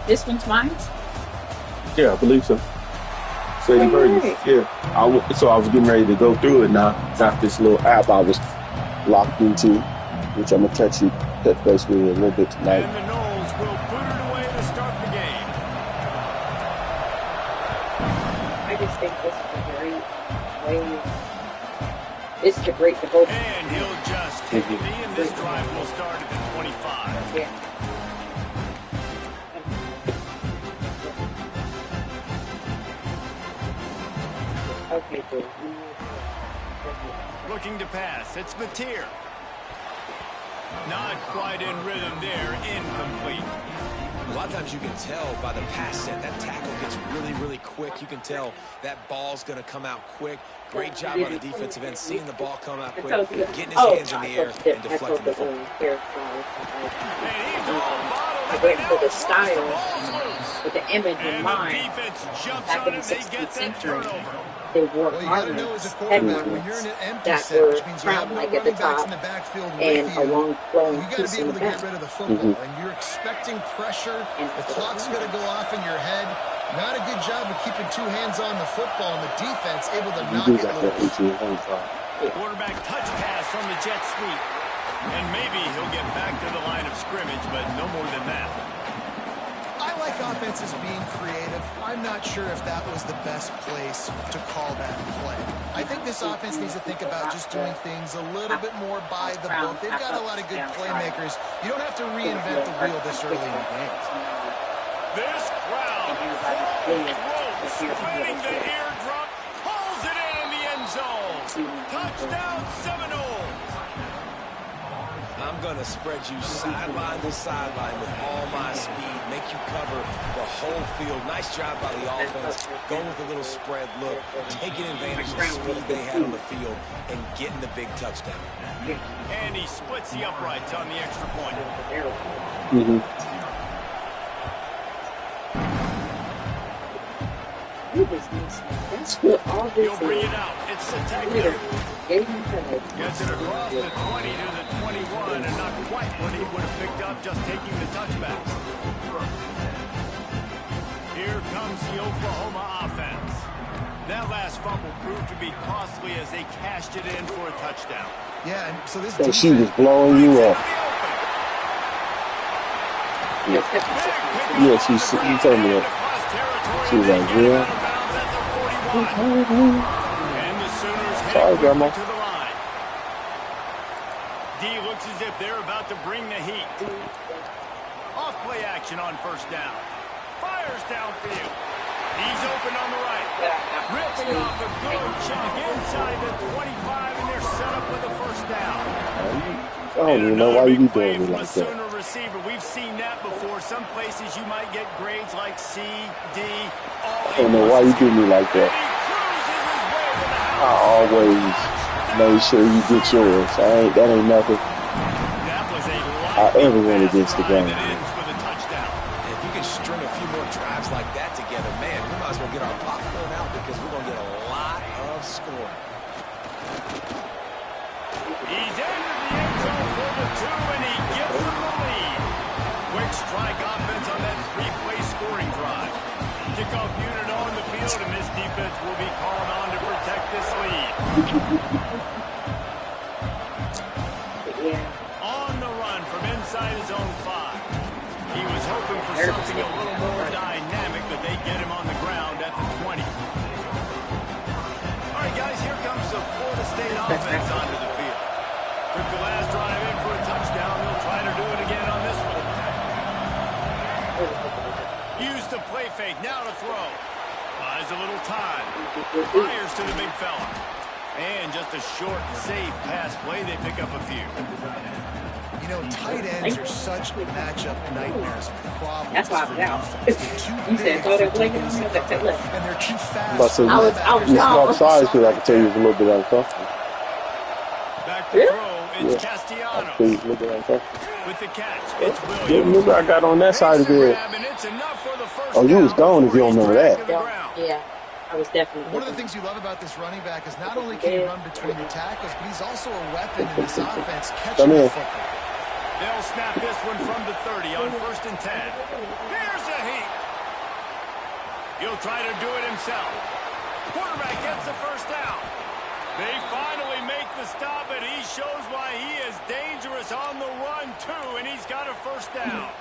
This one's mine? Yeah, I believe so. So he heard it. Yeah. So I was getting ready to go through it now. Got this little app I was locked into, which I'm gonna touch base with a little bit tonight. And the Knowles will put it away to start the game. I just think this is a great way. It's a great devotion. And he'll just take a knee, and this drive will start at the 25. Yeah. Okay, good. Looking to pass. It's Mateer. Not quite in rhythm there. Incomplete. A lot of times you can tell by the pass set that tackle gets really, really quick. You can tell that ball's going to come out quick. Great job on the defensive end, seeing the ball come out quick, getting his hands in the air, and deflecting the football. I went for the style with the image in mind. Back in the 16th century, they wore garments, head garments that were crowned like at the top and a long flowing piece in the back. And you're expecting pressure, the clock's going to go off in your head. Not a good job of keeping two hands on the football, and the defense able to knock it loose. Quarterback touch pass from the jet sweep. And maybe he'll get back to the line of scrimmage, but no more than that. I like offenses being creative. I'm not sure if that was the best place to call that play. I think this offense needs to think about just doing things a little bit more by the book. They've got a lot of good playmakers. You don't have to reinvent the wheel this early in the game. This crowd, spreading the eardrum, pulls it in the end zone. Touchdown Seminoles. I'm going to spread you sideline to sideline with all my speed, make you cover the whole field. Nice job by the offense, going with a little spread look, taking advantage of the speed they had on the field, and getting the big touchdown. And he splits the uprights on the extra point. He'll bring it out. It's the tackler. Gets it across the 20 to the 21, and not quite what he would have picked up just taking the touchbacks. Here comes the Oklahoma offense. That last fumble proved to be costly as they cashed it in for a touchdown. Yeah, and so this she was blowing you up. Yeah, she told me that. She was like, yeah. And the Sooners head quickly to the line. D looks as if they're about to bring the heat. Off play action on first down. Fires downfield. He's open on the right. Ripping off a good chunk inside the 25, and they're set up with a first down. I don't even know why you be doing me like that. Sooner receiver. We've seen that before. Some places you might get grades like C, D, all. I don't know why you do me like that. I always make sure you get yours. That ain't nothing I ever went against the game. If you can string a few more drives like that together, man, we might as well get our popcorn out because we're going to get a lot of scoring. He's entered the end zone for the 2, and he gives them the lead. Quick strike offense on that 3-play scoring drive. Kickoff unit on the field, and this defense will be called on to protect this lead. On the run from inside his own 5. He was hoping for something a little more dynamic, but they get him on the ground at the 20. All right, guys, here comes the Florida State offense onto the field. Took the last drive in for a touchdown. They'll try to do it again on this one. Used the play fake. Now to throw. Buys a little time. Fires to the big fella. And just a short, safe pass play. They pick up a few. You know, tight ends are such matchup nightmares and problems. That's why I'm out. You said throw that blanket on me. And they're too fast. I was sorry because I can tell you it's a little bit uncomfortable. Back to throw. It's Castellanos. With the catch, it's Williams. Yeah, remember I got on that side of the Oh, you was gone if you don't remember that. Yeah, I was definitely. One of the things you love about this running back is not only can he run between the tackles, but he's also a weapon in this offense, catching the football. They'll snap this one from the 30 on 1st and 10. Here's a heat. He'll try to do it himself. Quarterback gets the first down. They finally make the stop, and he shows why he is dangerous on the run, too, and he's got a first down.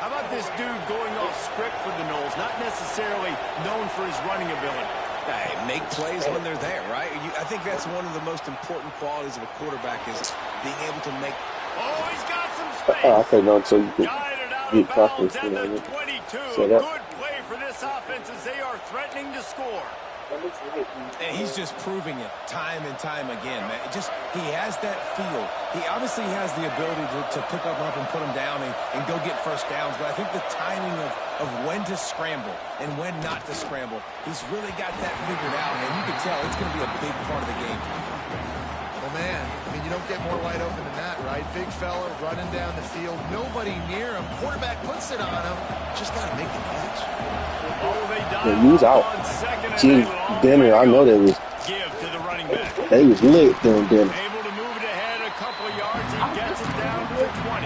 How about this dude going off script for the Noles, not necessarily known for his running ability? Hey, make plays when they're there, right? I think that's one of the most important qualities of a quarterback is being able to make. Oh, he's got some space. Okay, no, so you can Guided out get of bounds confidence at in the it. 22. Set A up. good play for this offense as they are threatening to score. And he's just proving it time and time again, man. He has that feel. He obviously has the ability to pick up and put him down and go get first downs. But I think the timing of when to scramble and when not to scramble, he's really got that figured out. And you can tell it's going to be a big part of the game. Well, man, I mean, you don't get more wide open than that, right? Big fella running down the field, nobody near him. Quarterback puts it on him. Just got to make the catch. Yeah, he was out. Gee, dinner, I know they was. Give to the running back. They was lit during dinner. Able to move it ahead a couple of yards. He gets it down to the 20.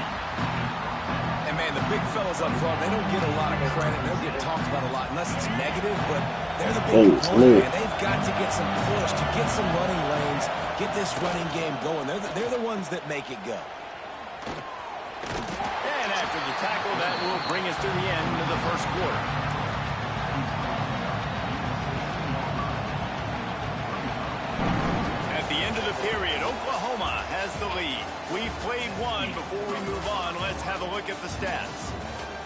And, man, the big fellas up front, they don't get a lot of credit. They don't get talked about a lot unless it's negative, but they're the big component, man. They've got to get some push, to get some running lanes, get this running game going. They're the ones that make it go. And after the tackle, that will bring us to the end of the first quarter. At the end of the period, Oklahoma has the lead. We've played one. Before we move on, let's have a look at the stats.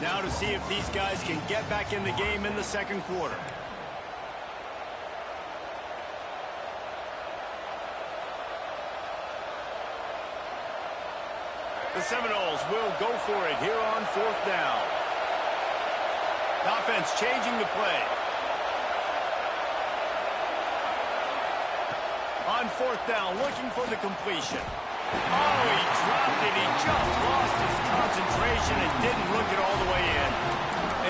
Now to see if these guys can get back in the game in the second quarter. The Seminoles will go for it here on fourth down. Offense changing the play. On fourth down, looking for the completion. Oh, he dropped it. He just lost his concentration and didn't look it all the way in.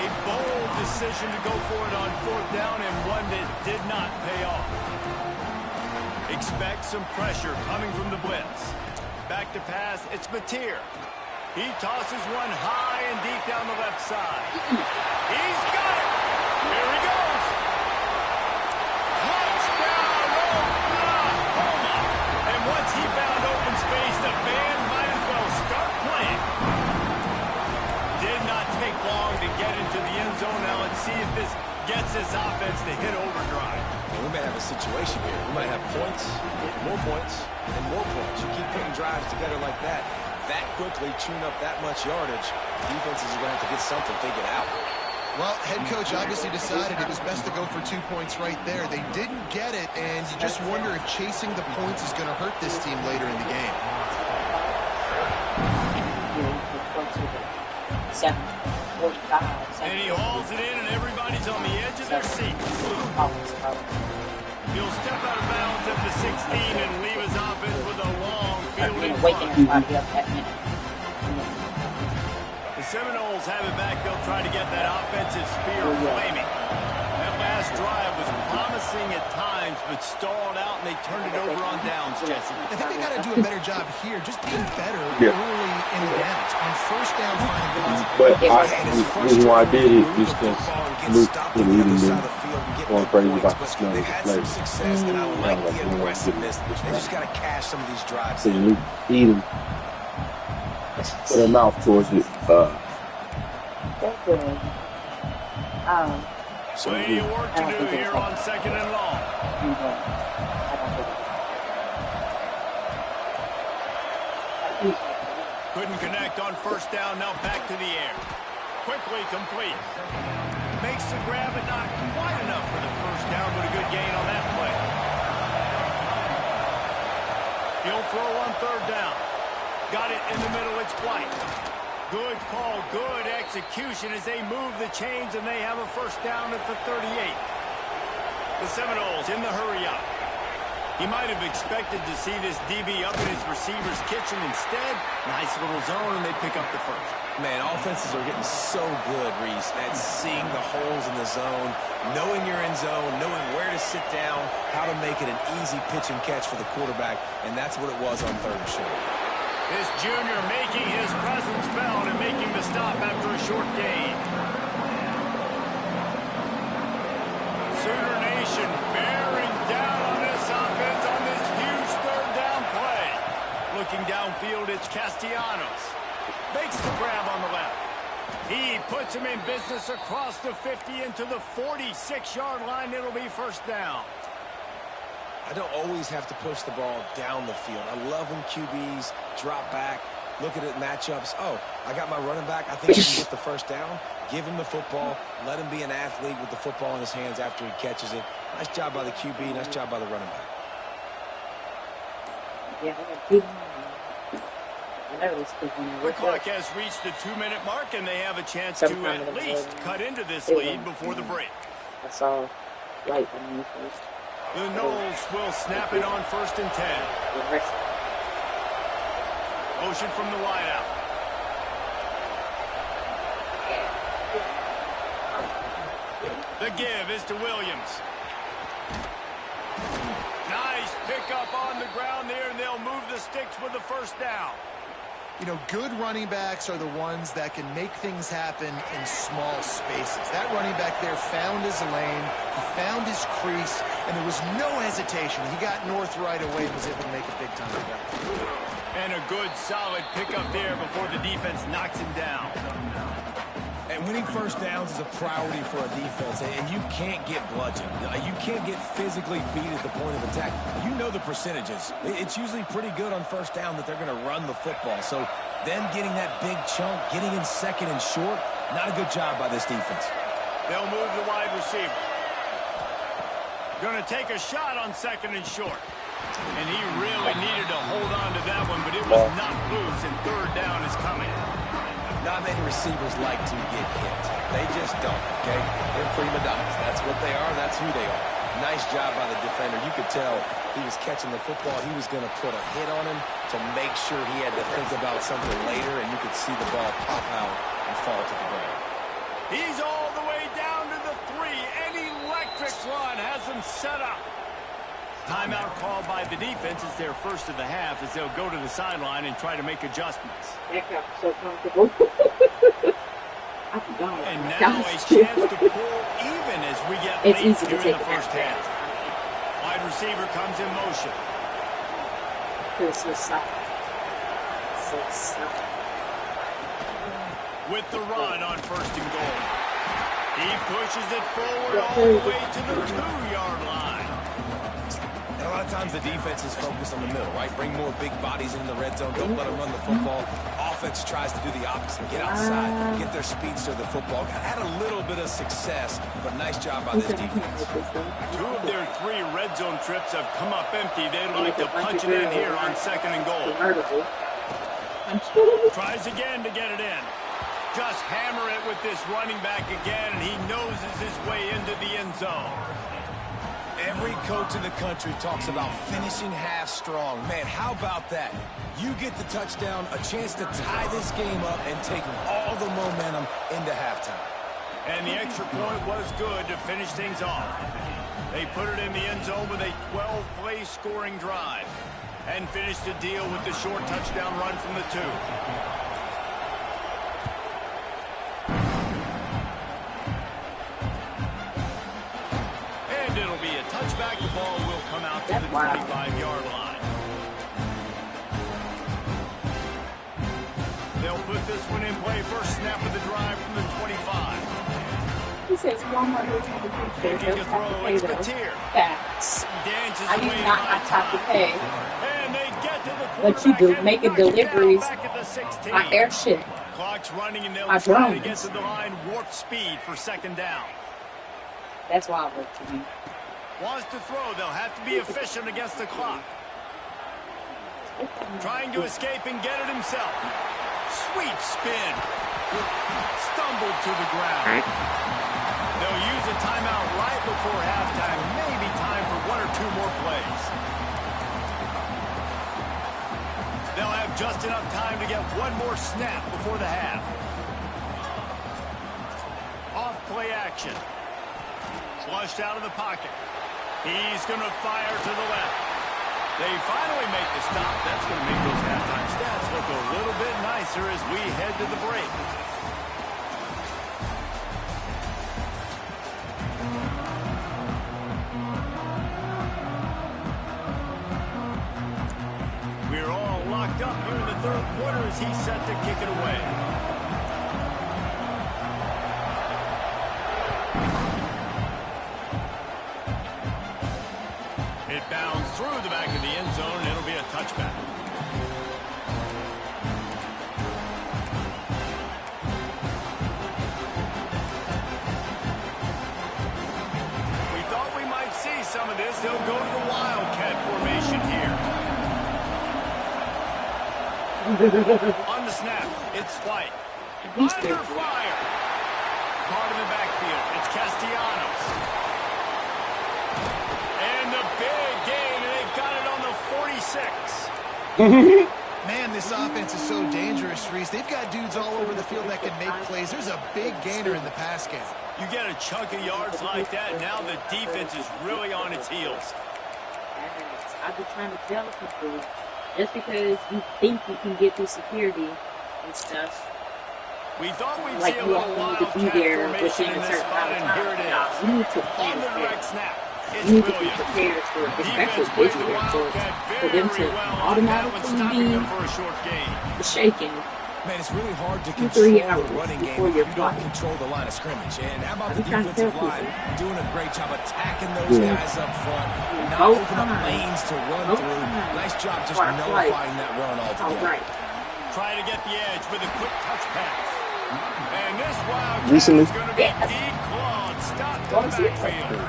A bold decision to go for it on fourth down and one that did not pay off. Expect some pressure coming from the blitz. Back to pass, it's Mateer. He tosses one high and deep down the left side. He's got it. Here he goes. Touchdown, Oklahoma. And once he found open space, the band might as well start playing. Did not take long to get into the end zone. Now let's see if this gets this offense to hit overdrive. And we may have a situation here. We might have points, more points, and more points. You keep putting drives together like that quickly, chewing up that much yardage, defenses are going to have to get something figured out. Well, head coach obviously decided it was best to go for 2 points right there. They didn't get it, and you just wonder if chasing the points is going to hurt this team later in the game. And he hauls it in, and everybody's on the edge of their seats. He'll step out of bounds at the 16 and leave his offense with a long fielding run. The Seminoles have it back. They'll try to get that offensive spear flaming. That last drive was promising at times, but stalled out, and they turned it over on downs, Jesse. I think they got to do a better job here, just being better early in the downs. On first down, finding guys. But the reason why I did it is because Luke didn't even going crazy about the smell of the play. Success, and I like the aggressiveness. They just got to cash some of these drives. So Luke eating, put her mouth towards it. Plenty of work to do here on second and long. Couldn't connect on first down. Now back to the air. Quickly complete. Makes the grab, but not quite enough for the first down, but a good gain on that play. He'll throw on third down. Got it in the middle. It's White. Good call, good execution as they move the chains, and they have a first down at the 38. The Seminoles in the hurry up. He might have expected to see this DB up in his receiver's kitchen. Instead, nice little zone, and they pick up the first. Man, offenses are getting so good, Reese, at seeing the holes in the zone, knowing you're in zone, knowing where to sit down, how to make it an easy pitch and catch for the quarterback, and that's what it was on third and short. This junior making his presence felt and making the stop after a short gain. midfield, it's Castellanos. Makes the grab on the left. He puts him in business across the 50 into the 46-yard line. It'll be first down. I don't always have to push the ball down the field. I love when QBs drop back, look at it matchups. Oh, I got my running back. I think he can get the first down. Give him the football. Let him be an athlete with the football in his hands after he catches it. Nice job by the QB. Nice job by the running back. Yeah, I noticed the clock has reached the 2-minute mark, and they have a chance to at least cut into this lead before the break. I saw light on me first. The Knowles will snap it on 1st and 10. Motion from the wideout. The give is to Williams. Nice pickup on the ground there, and they'll move the sticks with the first down. You know, good running backs are the ones that can make things happen in small spaces. That running back there found his lane, he found his crease, and there was no hesitation. He got north right away and was able to make a big-time play. And a good, solid pickup there before the defense knocks him down. And winning first downs is a priority for a defense, and you can't get bludgeoned. You can't get physically beat at the point of attack. You know the percentages. It's usually pretty good on first down that they're going to run the football. So them getting that big chunk, getting in second and short, not a good job by this defense. They'll move the wide receiver. Going to take a shot on 2nd and short. And he really needed to hold on to that one, but it was not loose, and 3rd down is coming. Not many receivers like to get hit. They just don't, okay? They're prima donnas. That's what they are. That's who they are. Nice job by the defender. You could tell he was catching the football. He was going to put a hit on him to make sure he had to think about something later, and you could see the ball pop out and fall to the ground. He's all the way down to the 3. An electric run has him set up. Timeout called by the defense. It's their first of the half as they'll go to the sideline and try to make adjustments. That got so comfortable. And now a chance to pull even as we get late here in the first half. Wide receiver comes in motion. With the run on 1st and goal. He pushes it forward all the way to the 2-yard line. And a lot of times the defense is focused on the middle, right? Bring more big bodies into the red zone. Don't let them run the football. Offense tries to do the opposite. Get outside. Get their speedster the football. Had a little bit of success, but nice job by this defense. 2 of their 3 red zone trips have come up empty. They'd like to punch it in here on 2nd and goal. Tries again to get it in. Just hammer it with this running back again, and he noses his way into the end zone. Every coach in the country talks about finishing half strong. Man, how about that? You get the touchdown, a chance to tie this game up and take all the momentum into halftime. And the extra point was good to finish things off. They put it in the end zone with a 12-play scoring drive and finished the deal with the short touchdown run from the 2. It'll be a touchback. The ball will come out to the 25-yard line. They'll put this one in play. First snap of the drive from the 25. He says Walmart is going to pay Taking a throw, it's Mateer. Facts. I do not have to pay. And they get to the But you do making deliveries. My airship. Clock's running, and they'll try to get to the line. Warp speed for 2nd down. That's wild work to me. Wants to throw. They'll have to be efficient against the clock. Trying to escape and get it himself. Sweet spin. Stumbled to the ground. They'll use a timeout right before halftime. Maybe time for 1 or 2 more plays. They'll have just enough time to get 1 more snap before the half. Off play action. Flushed out of the pocket. He's going to fire to the left. They finally make the stop. That's going to make those halftime stats look a little bit nicer as we head to the break. We're all locked up here in the 3rd three-pointer as he's set to kick it away. It bounds through the back of the end zone. It'll be a touchback. We thought we might see some of this. They'll go to the Wildcat formation here. On the snap, it's White. Under fire. Caught in the backfield. It's Castellanos. And the big gain, and they've got it on the 46. Man, this offense is so dangerous, Reese. They've got dudes all over the field that can make plays. There's a big gainer in the pass game. You get a chunk of yards like that, now the defense is really on its heels. I've been trying to tell people, just because you think you can get through security and stuff, we thought we'd like see a you little also need to be Wildcat there formation within in a this certain spot, amount of and here time. it Now, is. you need to plan On the for direct it. snap, it's You need to be Williams. prepared for it, especially Defense this played the year, Wildcat for them very to well on that one, automatically stopping be them for a short gain. shaking Man, it's really hard to 2-3 control hours the running game before if you're you don't flying. control the line of scrimmage. And how about I've the been trying to tell defensive line people. doing a great job attacking those guys up front, not Both opening up times. lanes to run Both through. times. Nice job just Right. nullifying that run All altogether. right. Trying to get the edge with a quick touch pass. And this Wildcat Recently? is going to be Yes. declawed. Stopped in What the was it? backfield.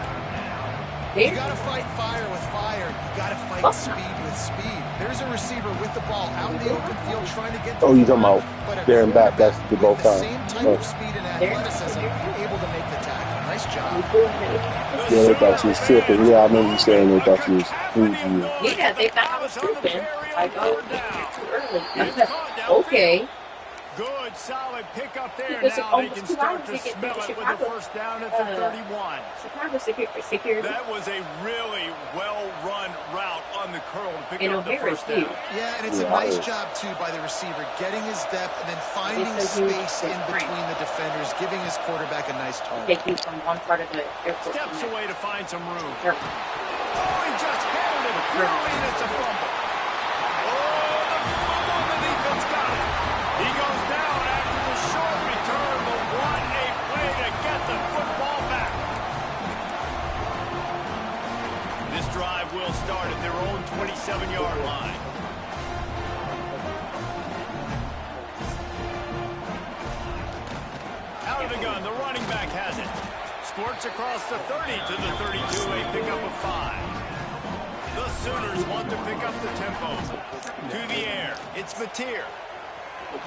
You got to fight fire with fire. You got to fight speed with speed. There's a receiver with the ball out in the open field trying to get the Oh, you talking ball, about but a there and back? That's quarterback the both with the times. same type No. of speed and athleticism able to make the tackle. Nice job. Yeah, they thought she was tripping. Yeah, I remember you saying they thought she was crazy. Yeah, they thought I was tripping. Like, oh, too early. He's caught now. Okay. Good, solid pickup there. Because Now they almost can 2 start hours to to get smell to it with a Chicago. first down at the 31. Chicago security. That was a really well-run route on the curl to pick And up the O'Hara, first too. down. Yeah, and it's a nice job, too, by the receiver, getting his depth and then finding It's a huge space in difference. between the defenders, giving his quarterback a nice target. Take you from one part of the airport Steps to the away to find some room. next. Oh, he just handled it poorly, and it's a fumble. Oh, the fumble, and the defense got it. He goes down after the short return, but what a play to get the football back. This drive will start at their own 27-yard line. Out of the gun, the running back has it. Squirts across the 30 to the 32, a pickup of 5. The Sooners want to pick up the tempo. To the air, it's Mateer.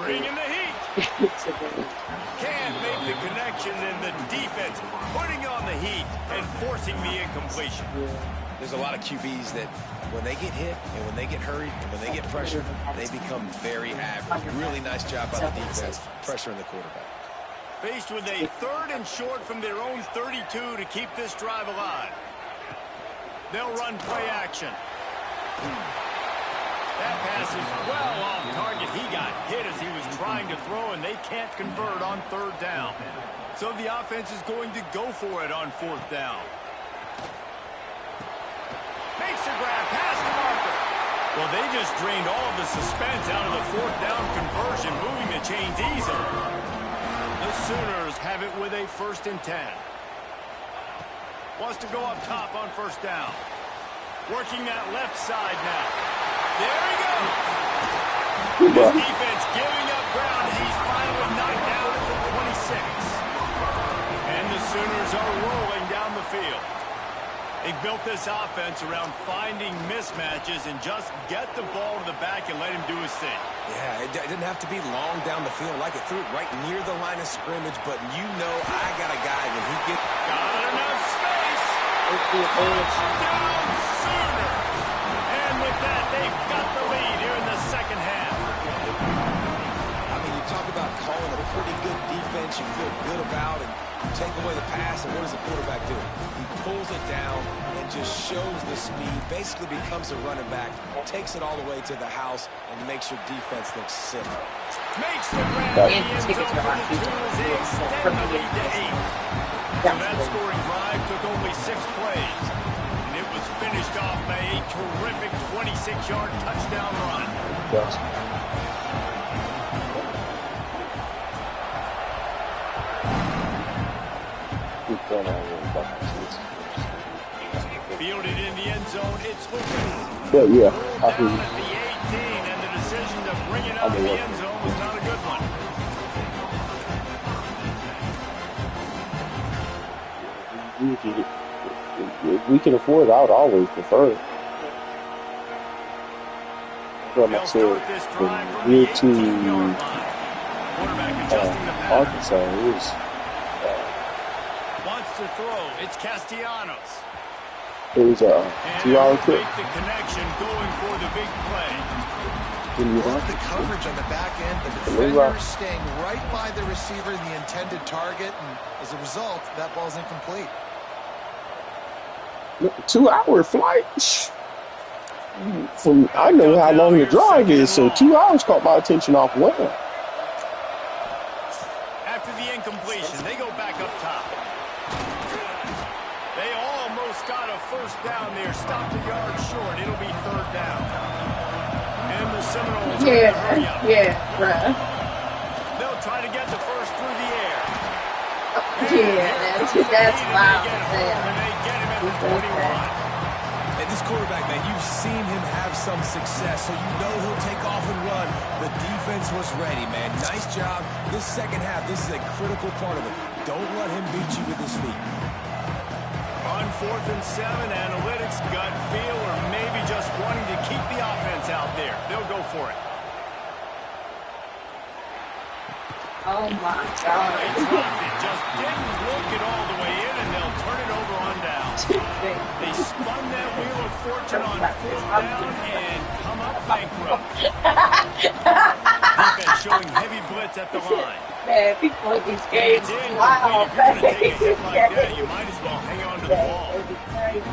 Bringing the heat. Can't make the connection, and the defense putting on the heat and forcing the incompletion. There's a lot of QBs that when they get hit and when they get hurried and when they get pressured, they become very average. Really nice job by the defense pressuring the quarterback. Faced with a 3rd and short from their own 32 to keep this drive alive. They'll run play action. That pass is well off target. He got hit as he was trying to throw, and they can't convert on 3rd down. So the offense is going to go for it on 4th down. Makes the grab, pass to Marker. Well, they just drained all of the suspense out of the 4th down conversion, moving the chains easily. The Sooners have it with a 1st and 10. Wants to go up top on 1st down. Working that left side now. There he goes. His defense giving up ground as he's finally knocked down at the 26. And the Sooners are rolling down the field. They built this offense around finding mismatches and just get the ball to the back and let him do his thing. Yeah, it didn't have to be long down the field. Like it threw it right near the line of scrimmage, but you know I got a guy when he gets... Got enough space. Touchdown Sooner. And with that, they've got the lead here in the 2nd half. I mean, you talk about calling a pretty good defense you feel good about, and you take away the pass, and what does the quarterback do? He pulls it down and just shows the speed, basically becomes a running back, takes it all the way to the house, and makes your defense look silly. Makes the grab in the end zone for the Sooners. They extend the lead to 8. So that scoring drive took only 6 plays. And it was finished off by a terrific 26-yard touchdown run. Yes. Fielded in the end zone, it's Lucas. But yeah, I Down think at the 18, and the decision to bring it out of the end zone was not a good one. if we can afford it, I would always prefer it. Like I said, when we went to Arkansas, it was wants to throw. It's Castellanos. a 2-hour trip. The connection going for the big play. Love the coverage on the back end. The defender staying right by the receiver, the intended target, and as a result, that ball's incomplete. 2-hour flight. I know how long the drive is, so 2 hours caught my attention off one. After the incompletion, they go back up top. They almost got a first down there. Stopped a yard short. It'll be third down. And the Seminoles hurry up. Bruh. They'll try to get the first through the air. That's wild. And they get him at the 21. And this quarterback, man, you've seen him have some success, so you know he'll take off and run. The defense was ready, man. Nice job. This second half, this is a critical part of it. Don't let him beat you with his feet. On 4th and 7, analytics, gut feel, or maybe just wanting to keep the offense out there. They'll go for it. Oh my God. They dropped it. Just didn't look it all the way in, and they'll turn it over on down. They spun that wheel of fortune on 4th down and come up bankrupt. Defense showing heavy blitz at the line. Man, people in these games, wow. If you're going to take a hit like that, you might as well hang on to the ball.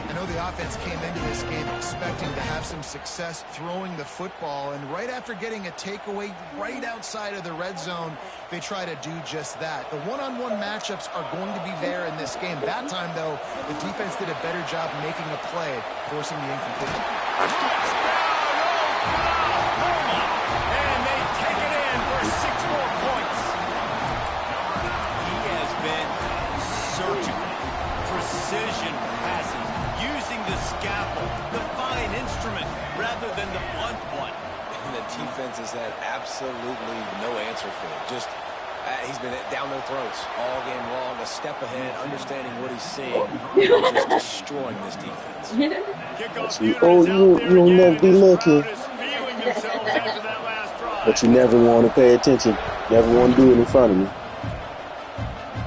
I know the offense came into this game expecting to have some success throwing the football, and right after getting a takeaway right outside of the red zone, they try to do just that. The one-on-one matchups are going to be there in this game. That time, though, the defense did a better job making a play, forcing the incompletion. And they take it in for 6 more points. He has been surgical, precision passes, using the scalpel, the fine instrument, rather than the blunt one. And the defense has had absolutely no answer for it. Just, he's been down their throats all game long, a step ahead, understanding what he's seeing, just destroying this defense. You don't never be looking. But you never want to pay attention. Never want to do it in front of me.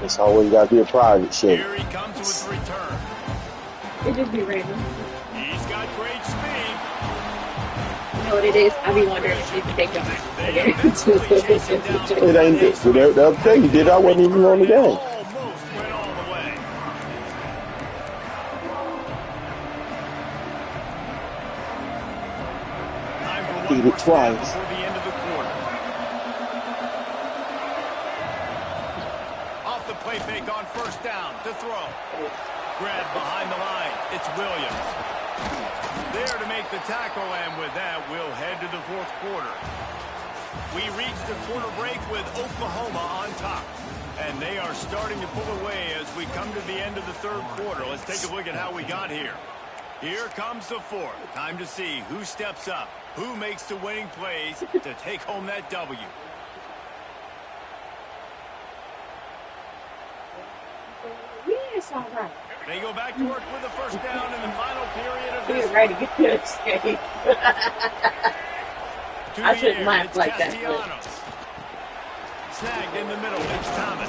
It's always got to be a private shit. Here he comes with the return. It just be random. He's got great speed. You know what it is? I be wondering if you can take them It ain't this. The other thing he did, I wasn't even on the game. Almost went all the way. Time for one Beat it more snap twice. before the end of the quarter. Off the play fake on first down to throw. Grab behind the line. It's Williams. There to make the tackle, and with that, we'll head to the 4th quarter. We reach the quarter break with Oklahoma on top. And they are starting to pull away as we come to the end of the 3rd quarter. Let's take a look at how we got here. Here comes the 4th. Time to see who steps up, who makes the winning plays to take home that W. Yes, all right. They go back to work with the first down in the final period of this. We're ready to get to escape. I shouldn't laugh like that. Snagged in the middle. It's Thomas.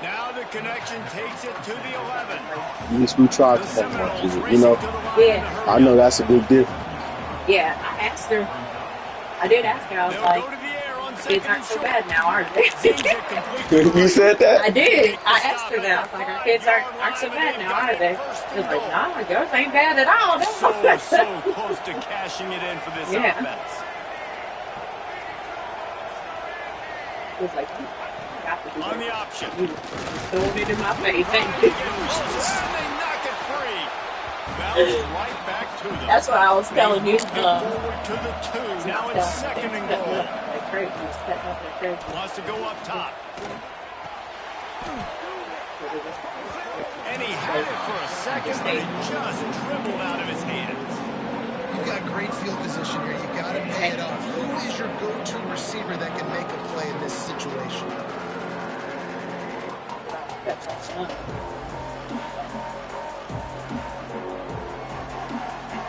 Now the connection takes it to the 11. At least we tried to have one to it. You know, Yeah. I know that's a big deal. Yeah, I asked her. I did ask her. I was They'll like, go to the air on kids second aren't and so short. bad now, are they? You said that? I did. I asked her that. I was like, our kids aren't so bad now, are they? She was like, no, yours ain't bad at all. So close to cashing it in for this offense. It was like, you got to do On the that. option. You throwing it in my face. And they knock it free. Bounce right back to them. That's what I was telling you. Forward to the 2. Now it's 2nd and goal. Wants to go up top. And he had it for a second, but it just dribbled out of his hands. You've got great field position here. You've got to pay it off. Who is your go-to receiver that can make a play in this situation?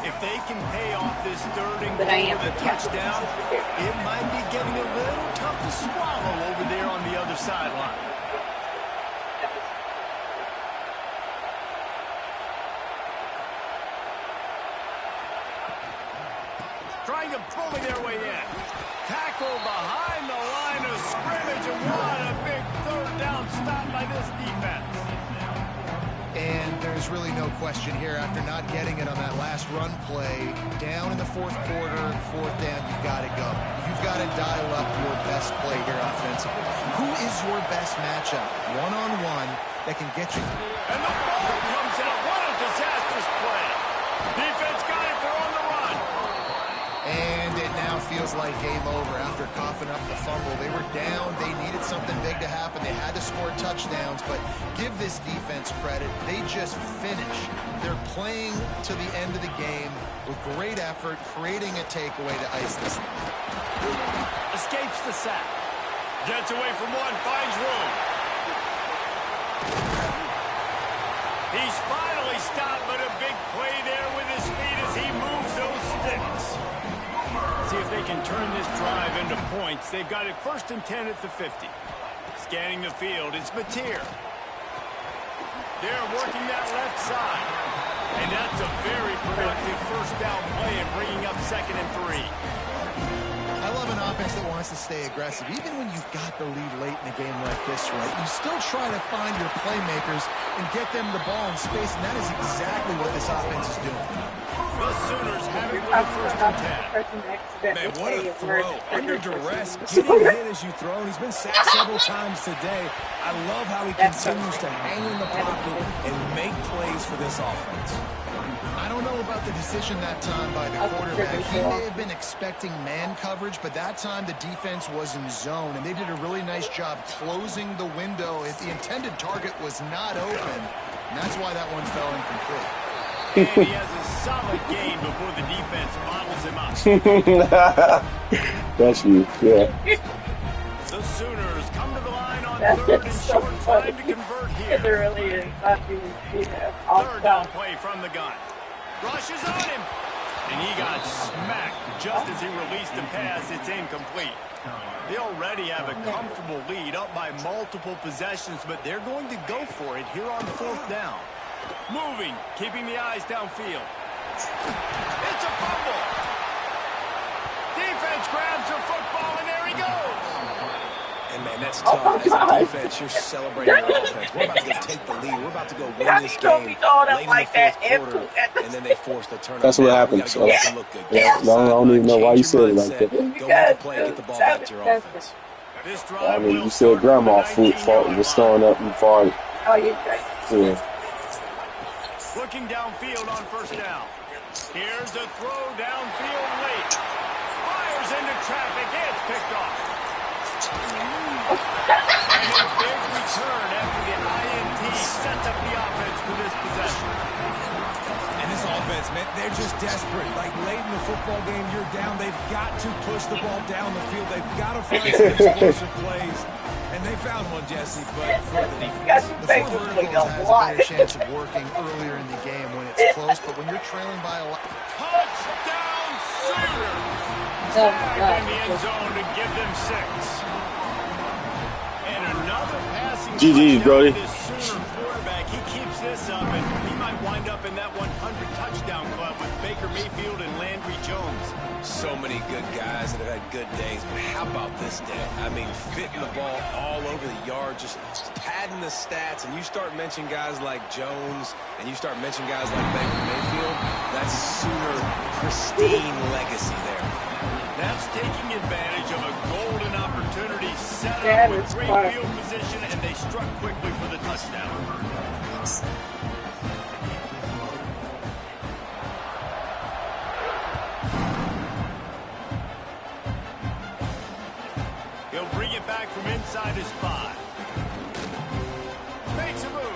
If they can pay off this third and goal with a touchdown, it might be getting a little tough to swallow over there on the other sideline. Trying to bully their way in. Tackle behind the line of scrimmage, and what a big third down stop by this defense. And there's really no question here, after not getting it on that last run play, down in the fourth quarter, fourth down, you've got to go. You've got to dial up your best play here offensively. Who is your best matchup, one-on-one, that can get you? And the ball comes out. What a disastrous play. Defense got it. They're on the run. And it now feels like game over after coughing up the fumble. They were down. They needed something big to happen. They had to score touchdowns, but give this defense credit. They just finish. They're playing to the end of the game with great effort, creating a takeaway to ice this. Escapes the sack. Gets away from one, finds room. He's finally stopped, but a big play there with his feet as he moves those sticks. See if they can turn this drive into points. They've got it 1st and 10 at the 50. Scanning the field, it's Mateer. They're working that left side. And that's a very productive first down play and bringing up 2nd and 3. I love an offense that wants to stay aggressive. Even when you've got the lead late in a game like this, right, you still try to find your playmakers and get them the ball in space, and that is exactly what this offense is doing. The Sooners have it with 1st and 10. Man, what a throw. Under duress, getting hit as you throw. And he's been sacked several times today. I love how he continues to hang in the pocket and make plays for this offense. I don't know about the decision that time by the quarterback. He may have been expecting man coverage, but that time the defense was in zone, and they did a really nice job closing the window. If the intended target was not open, and that's why that one fell incomplete. And he has a solid game before the defense bottles him up. That's you, yeah. The Sooners come to the line on 3rd and short, trying to convert here. It really is. Third down play from the gun. Rushes on him. And he got smacked just as he released the pass. It's incomplete. They already have a comfortable lead, up by multiple possessions, but they're going to go for it here on 4th down. Moving, keeping the eyes downfield. It's a fumble. Defense grabs the football, and there he goes. And, man, that's tough. As a defense, you're celebrating your offense. We're about to go take the lead. We're about to go win this game late in the 4th quarter, and then they force the turnover. That's what happens. Go make them look good. Yeah, I don't even know why you said it like that. Go make the play, get the ball back to your offense. This drive I mean, you said grandma foot was throwing up and farting. Oh, you're right. Yeah. Looking downfield on 1st down. Here's a throw downfield late. Fires into traffic. It's picked off. And a big return after the INT sets up the offense for this possession. And this offense, man, they're just desperate. Like late in the football game, you're down. They've got to push the ball down the field. They've got to find some explosive plays. And they found one, Jesse, but for the defense. The four verticals has a better chance of working earlier in the game when it's close, but when you're trailing by a lot. Touchdown Sooners! Tagged in the end zone to give them 6. And another passing GG's, Brody. this Sooner quarterback. He keeps this up, and he might wind up in that 100 touchdown club with Baker Mayfield and Landry Jones. So many good guys that have had good days, but how about this day? I mean, fitting the ball all over the yard, just padding the stats, and you start mentioning guys like Jones, and you start mentioning guys like Baker Mayfield, that's Sooner pristine legacy there. That's taking advantage of a golden opportunity set up with great field position, and they struck quickly for the touchdown. He'll bring it back from inside his 5. Makes a move.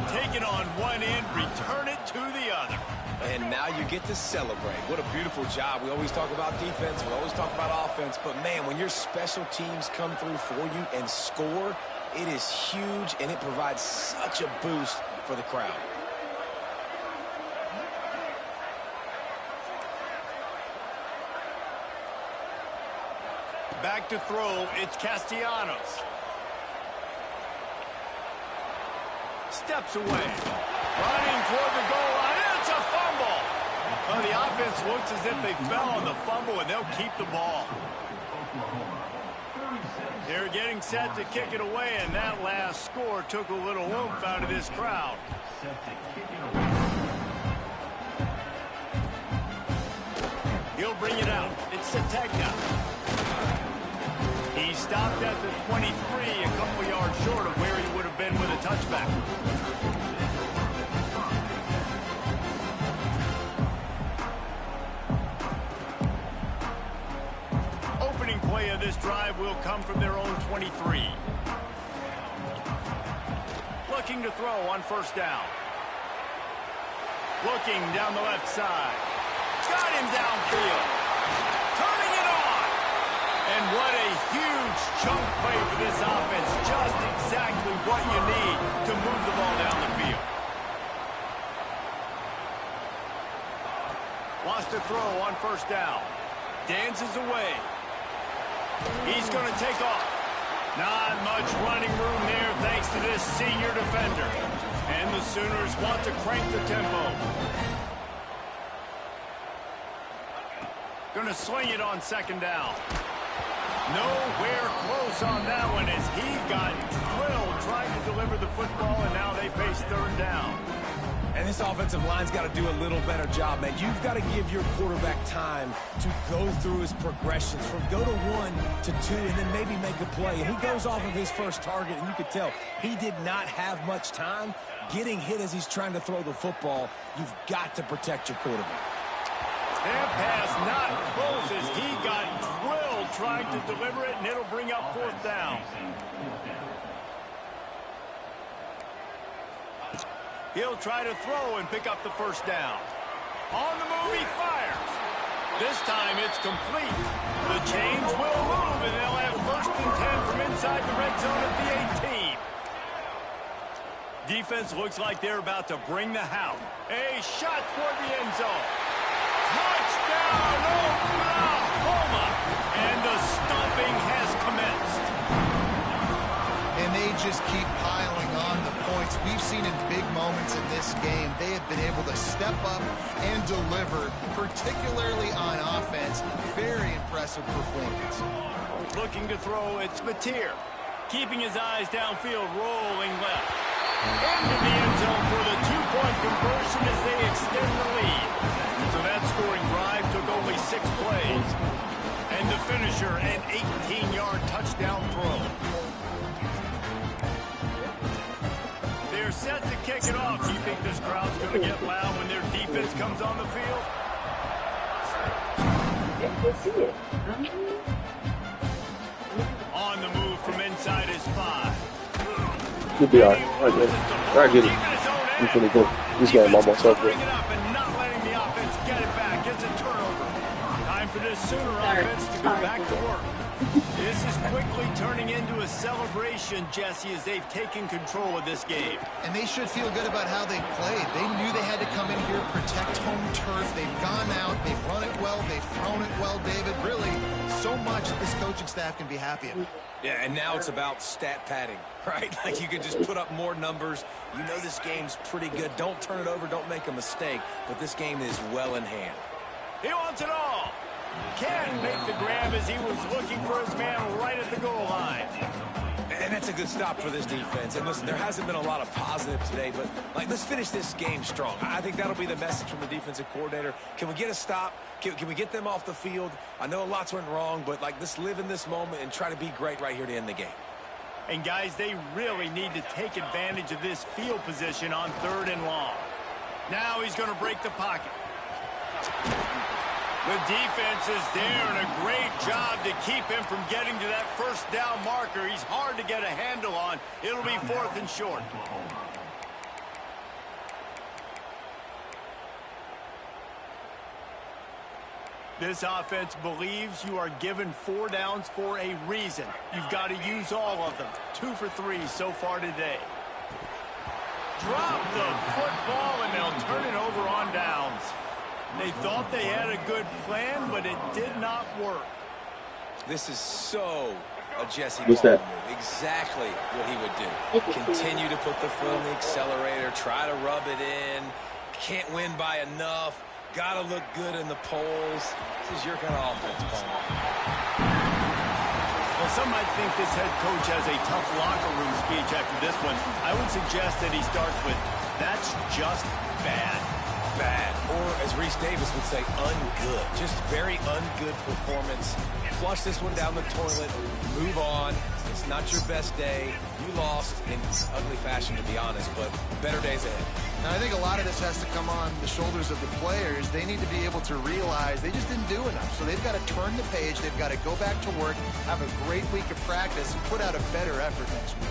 Take it on one end, return it to the other. And now you get to celebrate. What a beautiful job. We always talk about defense. We always talk about offense. But, man, when your special teams come through for you and score, it is huge, and it provides such a boost for the crowd. Back to throw, it's Castellanos. Steps away. Running toward the goal line. It's a fumble. Well, the offense looks as if they fell on the fumble, and they'll keep the ball. They're getting set to kick it away, and that last score took a little oomph out of this crowd. He'll bring it out. It's Sategna. He stopped at the 23, a couple yards short of where he would have been with a touchback. Opening play of this drive will come from their own 23. Looking to throw on first down. Looking down the left side. Got him downfield. Turning it on. And what a huge chunk play for this offense. Just exactly what you need to move the ball down the field. Lost a throw on first down. Dances away. He's going to take off. Not much running room there thanks to this senior defender. And the Sooners want to crank the tempo. Going to sling it on second down. Nowhere close on that one as he got drilled trying to deliver the football, and now they face third down. And this offensive line's got to do a little better job, man. You've got to give your quarterback time to go through his progressions from go to 1 to 2 and then maybe make a play. And he goes off of his first target, and you could tell he did not have much time getting hit as he's trying to throw the football. You've got to protect your quarterback. That pass not close as he got drilled trying to deliver it, and it'll bring up fourth down. He'll try to throw and pick up the first down. On the move, he fires. This time it's complete. The chains will move, and they'll have first and 10 from inside the red zone at the 18. Defense looks like they're about to bring the house. A shot toward the end zone. Touchdown, Oklahoma! And the stomping has commenced. And they just keep piling on the points. We've seen in big moments in this game, they have been able to step up and deliver, particularly on offense. Very impressive performance. Looking to throw, it's Mateer. Keeping his eyes downfield, rolling left. Into the end zone for the two-point conversion as they extend the lead. So that scoring drive took only 6 plays. And the finisher, an 18-yard touchdown throw. They're set to kick it off. Do you think this crowd's going to get loud when their defense comes on the field? On the move from inside his 5. You'll be all right. I get it. I'm finna go. This game almost over. For this Sooner offense to go back to work. This is quickly turning into a celebration, Jesse, as they've taken control of this game. And they should feel good about how they played. They knew they had to come in here, protect home turf. They've gone out, they've run it well, they've thrown it well, David. Really, so much that this coaching staff can be happy about. Yeah, and now it's about stat padding, right? Like you can just put up more numbers. You know this game's pretty good. Don't turn it over, don't make a mistake. But this game is well in hand. He wants it all. Can't make the grab as he was looking for his man right at the goal line. And that's a good stop for this defense. And listen, there hasn't been a lot of positive today, but let's finish this game strong. I think that'll be the message from the defensive coordinator. Can we get a stop? Can we get them off the field? I know lots went wrong, but let's live in this moment and try to be great right here to end the game. And guys, they really need to take advantage of this field position on 3rd and long. Now he's going to break the pocket. The defense is there, and a great job to keep him from getting to that first down marker. He's hard to get a handle on. It'll be 4th and short. This offense believes you are given 4 downs for a reason. You've got to use all of them. 2 for 3 so far today. Drop the football, and they'll turn it over on downs. They thought they had a good plan, but it did not work. This is so a Jesse What's Palmer that? move. Exactly what he would do. Continue to put the foot on the accelerator, try to rub it in. Can't win by enough. Got to look good in the polls. This is your kind of offense, Palmer. Well, some might think this head coach has a tough locker room speech after this one. I would suggest that he starts with, "That's just bad." Bad. Or, as Reese Davis would say, ungood. Just very ungood performance. Flush this one down the toilet. Move on. It's not your best day. You lost in ugly fashion, to be honest, but better days ahead. And I think a lot of this has to come on the shoulders of the players. They need to be able to realize they just didn't do enough. So they've got to turn the page. They've got to go back to work, have a great week of practice, and put out a better effort next week.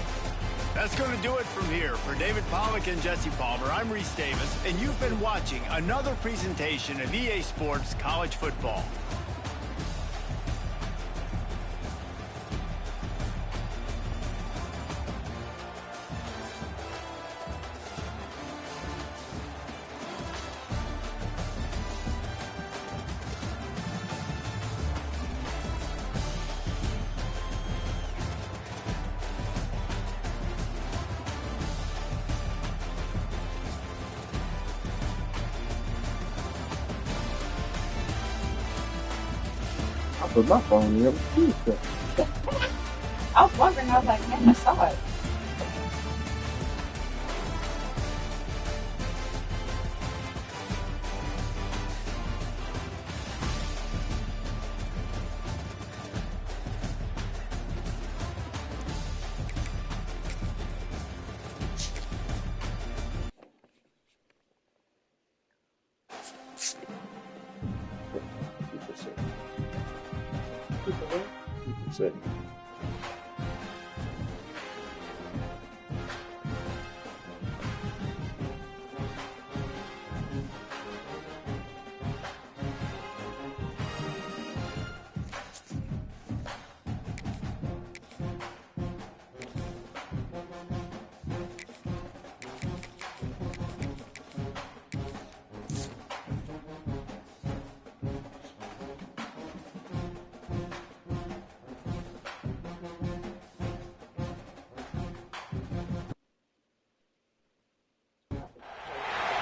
That's going to do it from here. For David Pollack and Jesse Palmer, I'm Reese Davis, and you've been watching another presentation of EA Sports College Football. I put my phone in every Tuesday. I was wondering, I was like, man, I saw it. Say.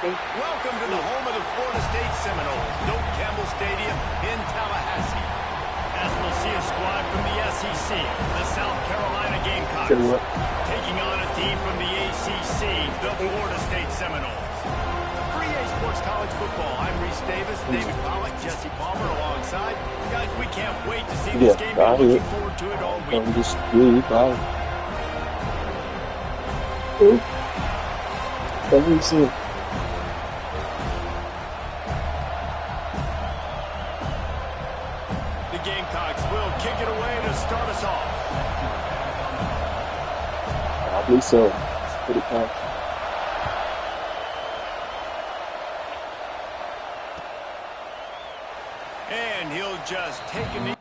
Welcome to the home of the Florida State Seminoles, Doak Campbell Stadium in Tallahassee. As we'll see a squad from the SEC, the South Carolina Gamecocks, Say what? taking on a team from the ACC, the Florida State Seminoles. For EA Sports College Football, I'm Reese Davis, David Pollack, Jesse Palmer alongside. Guys, we can't wait to see this game. We're looking forward to it all week. I'm just really proud. Cool. Let me see. The Gamecocks will kick it away to start us off. Probably so. It's pretty tough. And he'll just take a knee.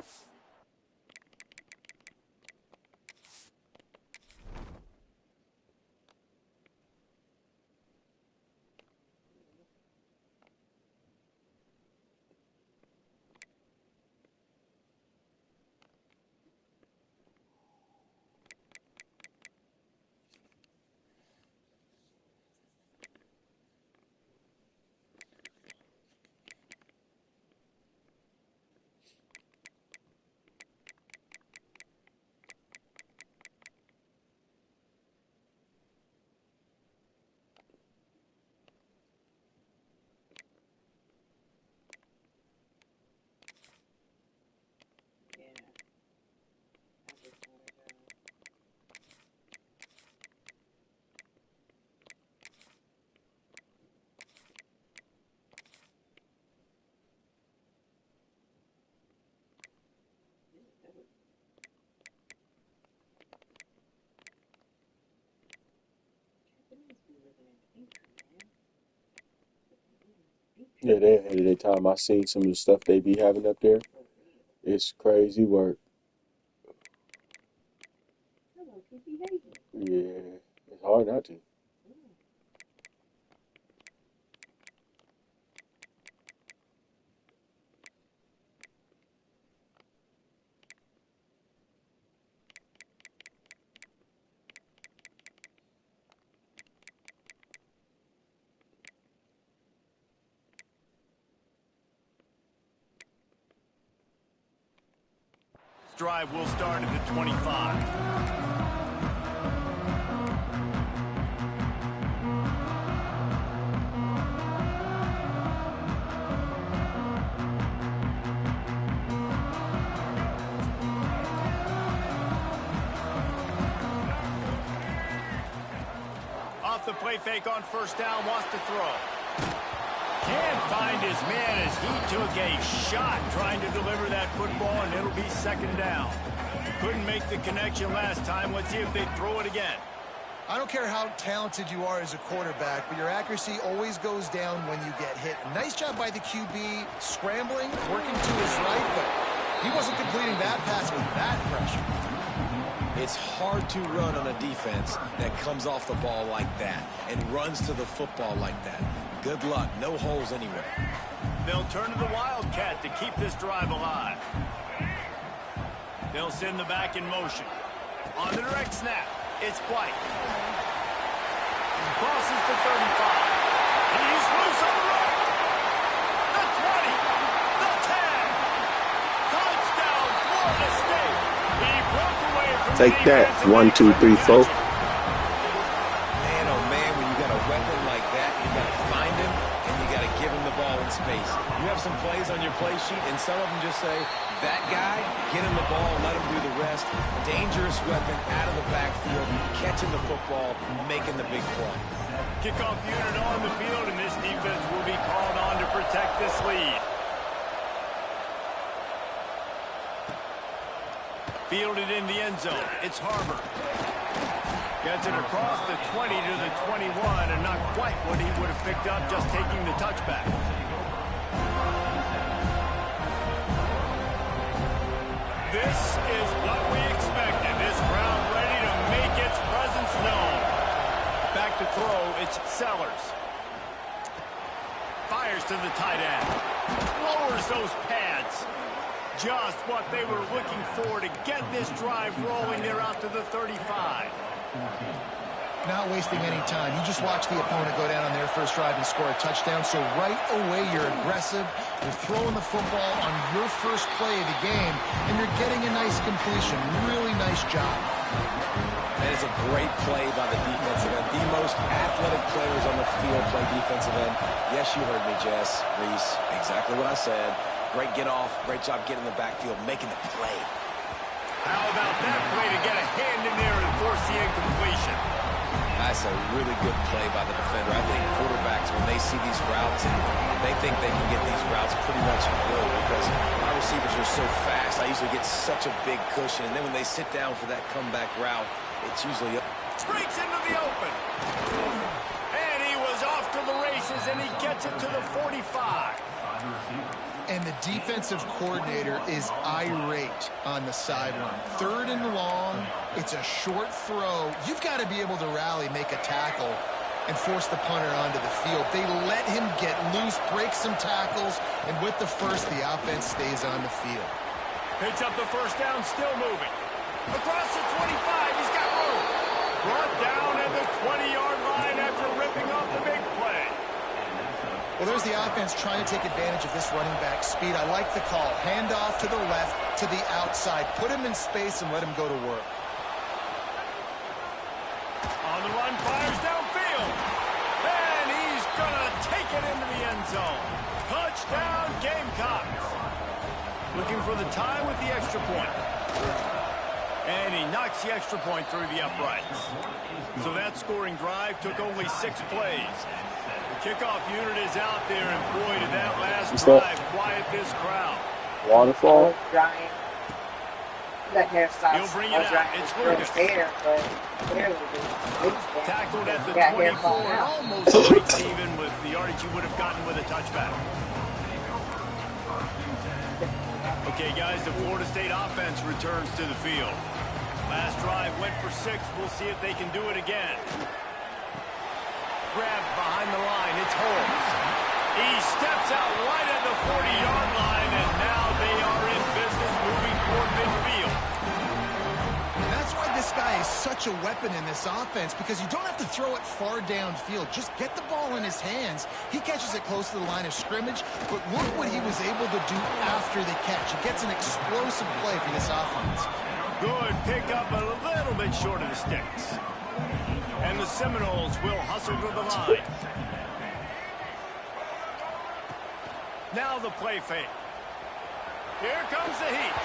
Yeah, they ahead of their time. I seen some of the stuff they be having up there. It's crazy work. Yeah, it's hard not to. This drive will start at the 25. Off the play fake on first down, wants to throw. Can't find his man as he took a shot trying to deliver that football, and it'll be second down. Couldn't make the connection last time. Let's see if they throw it again. I don't care how talented you are as a quarterback, but your accuracy always goes down when you get hit. Nice job by the QB scrambling, working to his right, but he wasn't completing that pass with that pressure. It's hard to run on a defense that comes off the ball like that and runs to the football like that. Good luck. No holes anywhere. They'll turn to the Wildcat to keep this drive alive. They'll send the back in motion. On the direct snap, it's White. Crosses the 35. He's loose on the right. The 20. The 10. Touchdown, Florida State. He broke away from Take that. 1, 2, 3, 4. Man, oh man, when you got a weapon like that, you got to find him and you got to give him the ball in space. You have some plays on your play sheet, and some of them just say, that guy, get him the ball, let him do the rest. Dangerous weapon out of the backfield, catching the football, making the big play. Kickoff unit on the field, and this defense will be called on to protect this lead. Fielded in the end zone. It's Harbor. Gets it across the 20 to the 21, and not quite what he would have picked up just taking the touchback. This is what we expected. This crowd ready to make its presence known. Back to throw, it's Sellers. Fires to the tight end. Lowers those pads. Just what they were looking for to get this drive rolling. They're out to the 35. Not wasting any time. You just watch the opponent go down on their first drive and score a touchdown. So right away, you're aggressive. You're throwing the football on your first play of the game, and you're getting a nice completion. Really nice job. That is a great play by the defensive end. The most athletic players on the field play defensive end. Yes, you heard me, Jess, Reese. Exactly what I said. Great get off. Great job getting in the backfield, making the play. How about that play to get a hand in there and force the incompletion? That's a really good play by the defender. I think quarterbacks, when they see these routes, and they think they can get these routes pretty much will, because my receivers are so fast. I usually get such a big cushion. And then when they sit down for that comeback route, it's usually up. Streaks into the open. And he was off to the races, and he gets it to the 45. And the defensive coordinator is irate on the sideline. Third and long, it's a short throw. You've got to be able to rally, make a tackle, and force the punter onto the field. They let him get loose, break some tackles, and with the first, the offense stays on the field. Picks up the first down, still moving. Across the 25, he's got room. Brought down at the 20-yard line after ripping off the big play. Well, there's the offense trying to take advantage of this running back speed. I like the call. Hand off to the left, to the outside. Put him in space and let him go to work. On the run, fires downfield. And he's going to take it into the end zone. Touchdown, Gamecocks. Looking for the tie with the extra point. And he knocks the extra point through the uprights. So that scoring drive took only 6 plays. The kickoff unit is out there, and boy, did that last drive quiet this crowd. Waterfall. That hairstyle. He'll bring it out. It's Lucas. Hair, but tackled at the got 24, almost breaks even with the yardage you would have gotten with a touchback. Okay, guys, the Florida State offense returns to the field. Last drive went for 6. We'll see if they can do it again. Grabbed behind the line. It's Holmes. He steps out right at the 40-yard line, and now they are in business moving toward midfield. That's why this guy is such a weapon in this offense, because you don't have to throw it far downfield. Just get the ball in his hands. He catches it close to the line of scrimmage, but look what he was able to do after the catch. He gets an explosive play for this offense. Good pickup, a little bit short of the sticks. And the Seminoles will hustle to the line. Now the play fake. Here comes the heat.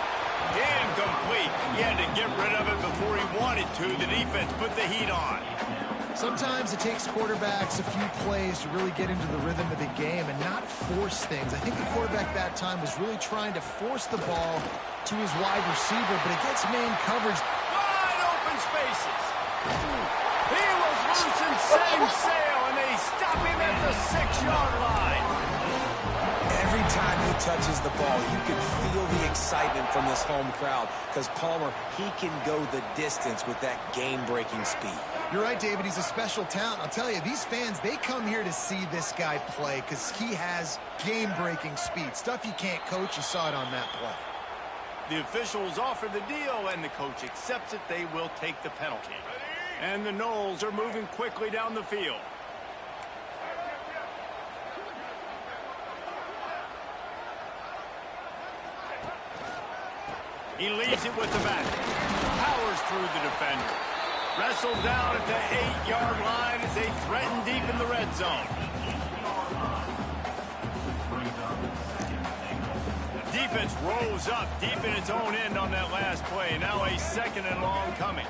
Incomplete. He had to get rid of it before he wanted to. The defense put the heat on. Sometimes it takes quarterbacks a few plays to really get into the rhythm of the game and not force things. I think the quarterback that time was really trying to force the ball to his wide receiver, but against man coverage. Wide open spaces. He was loose and setting sail, and they stop him at the 6-yard line. Every time he touches the ball, you can feel the excitement from this home crowd, because Palmer, he can go the distance with that game-breaking speed. You're right, David. He's a special talent. I'll tell you, these fans, they come here to see this guy play because he has game-breaking speed. Stuff you can't coach. You saw it on that play. The officials offer the deal, and the coach accepts it. They will take the penalty. And the Noles are moving quickly down the field. He leaves it with the back. Powers through the defender. Wrestled down at the 8-yard line as they threaten deep in the red zone. Defense rose up deep in its own end on that last play. Now a 2nd and long coming.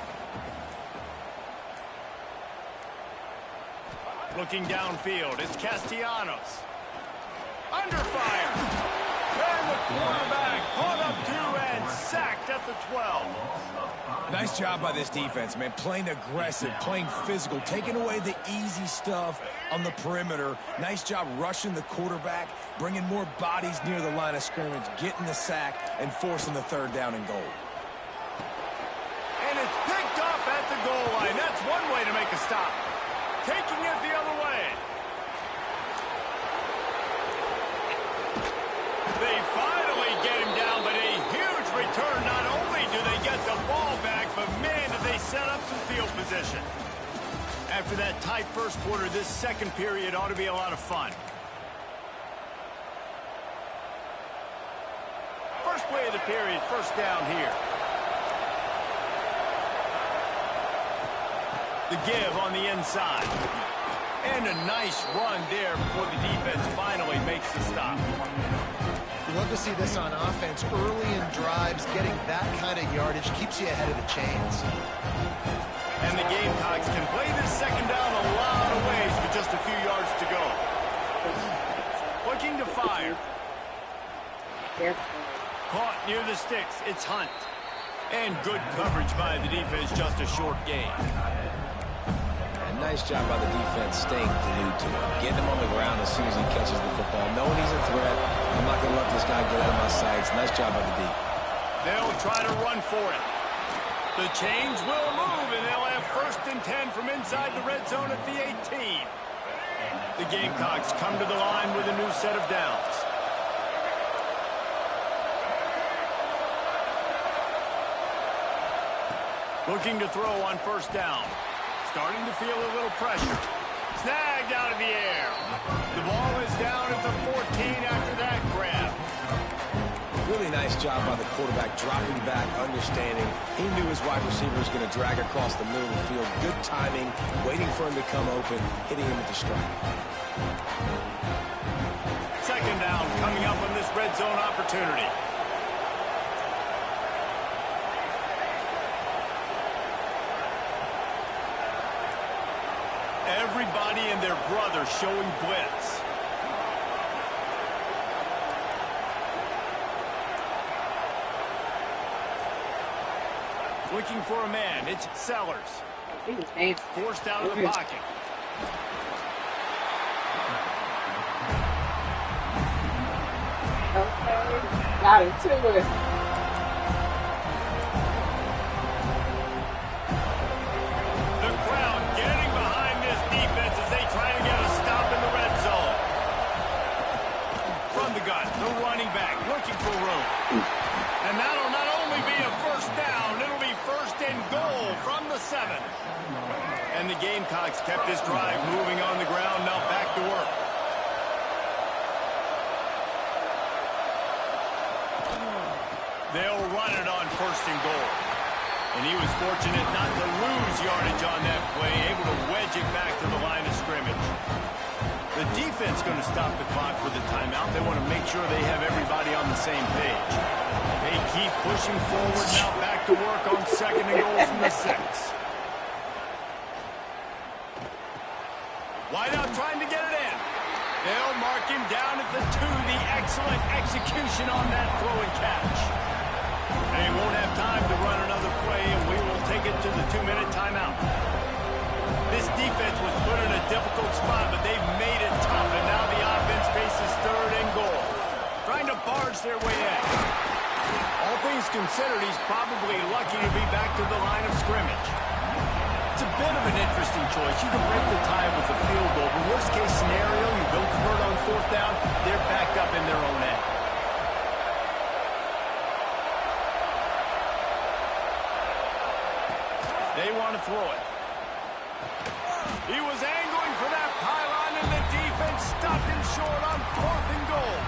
Looking downfield, it's Castellanos. Under fire. And the quarterback caught up to and sacked at the 12. Nice job by this defense, man. Playing aggressive, playing physical, taking away the easy stuff on the perimeter. Nice job rushing the quarterback, bringing more bodies near the line of scrimmage, getting the sack, and forcing the 3rd down and goal. And it's picked off at the goal line. That's one way to make a stop. Taking it the other way. They finally get him down, but a huge return. Not only do they get the ball back, but man, did they set up some field position. After that tight first quarter, this second period ought to be a lot of fun. First play of the period, first down here. The give on the inside. And a nice run there before the defense finally makes the stop. We love to see this on offense. Early in drives, getting that kind of yardage keeps you ahead of the chains. And the Gamecocks can play this second down a lot of ways with just a few yards to go. Looking to fire. Caught near the sticks. It's Hunt. And good coverage by the defense, just a short gain. And nice job by the defense staying glued to him. Getting him on the ground as soon as he catches the football. Knowing he's a threat, I'm not going to let this guy get out of my sights. Nice job by the D. They'll try to run for it. The chains will move, and they'll have 1st and 10 from inside the red zone at the 18. The Gamecocks come to the line with a new set of downs. Looking to throw on first down. Starting to feel a little pressure. Snagged out of the air. The ball is down at the 14 after that grab. Really nice job by the quarterback, dropping back, understanding. He knew his wide receiver was going to drag across the middle of the field. Good timing, waiting for him to come open, hitting him with the strike. Second down coming up on this red zone opportunity. Everybody and their brother showing blitz. Looking for a man. It's Sellers. Forced out of the pocket. Okay. Got him to it. The crowd getting behind this defense as they try to get a stop in the red zone. From the gun, the running back looking for room. And that'll not only be a first down, it'll be first and goal from the 7. And the Gamecocks kept this drive moving on the ground, now back to work. They'll run it on first and goal. And he was fortunate not to lose yardage on that play, able to wedge it back to the line of scrimmage. The defense going to stop the clock for the timeout. They want to make sure they have everybody on the same page. They keep pushing forward now, back to work on second and goal from the 6. Wideout trying to get it in. They'll mark him down at the 2. The excellent execution on that throw and catch. They won't have time to run another play, and we will take it to the 2-minute timeout. This defense was put in a difficult spot, but they've made it tough, and now the offense faces third and goal. Trying to barge their way in. All things considered, he's probably lucky to be back to the line of scrimmage. It's a bit of an interesting choice. You can break the tie with a field goal, but worst case scenario, you don't convert on fourth down, they're back up in their own end. They want to throw it. He was angling for that pylon, and the defense stopped him short on fourth and goal.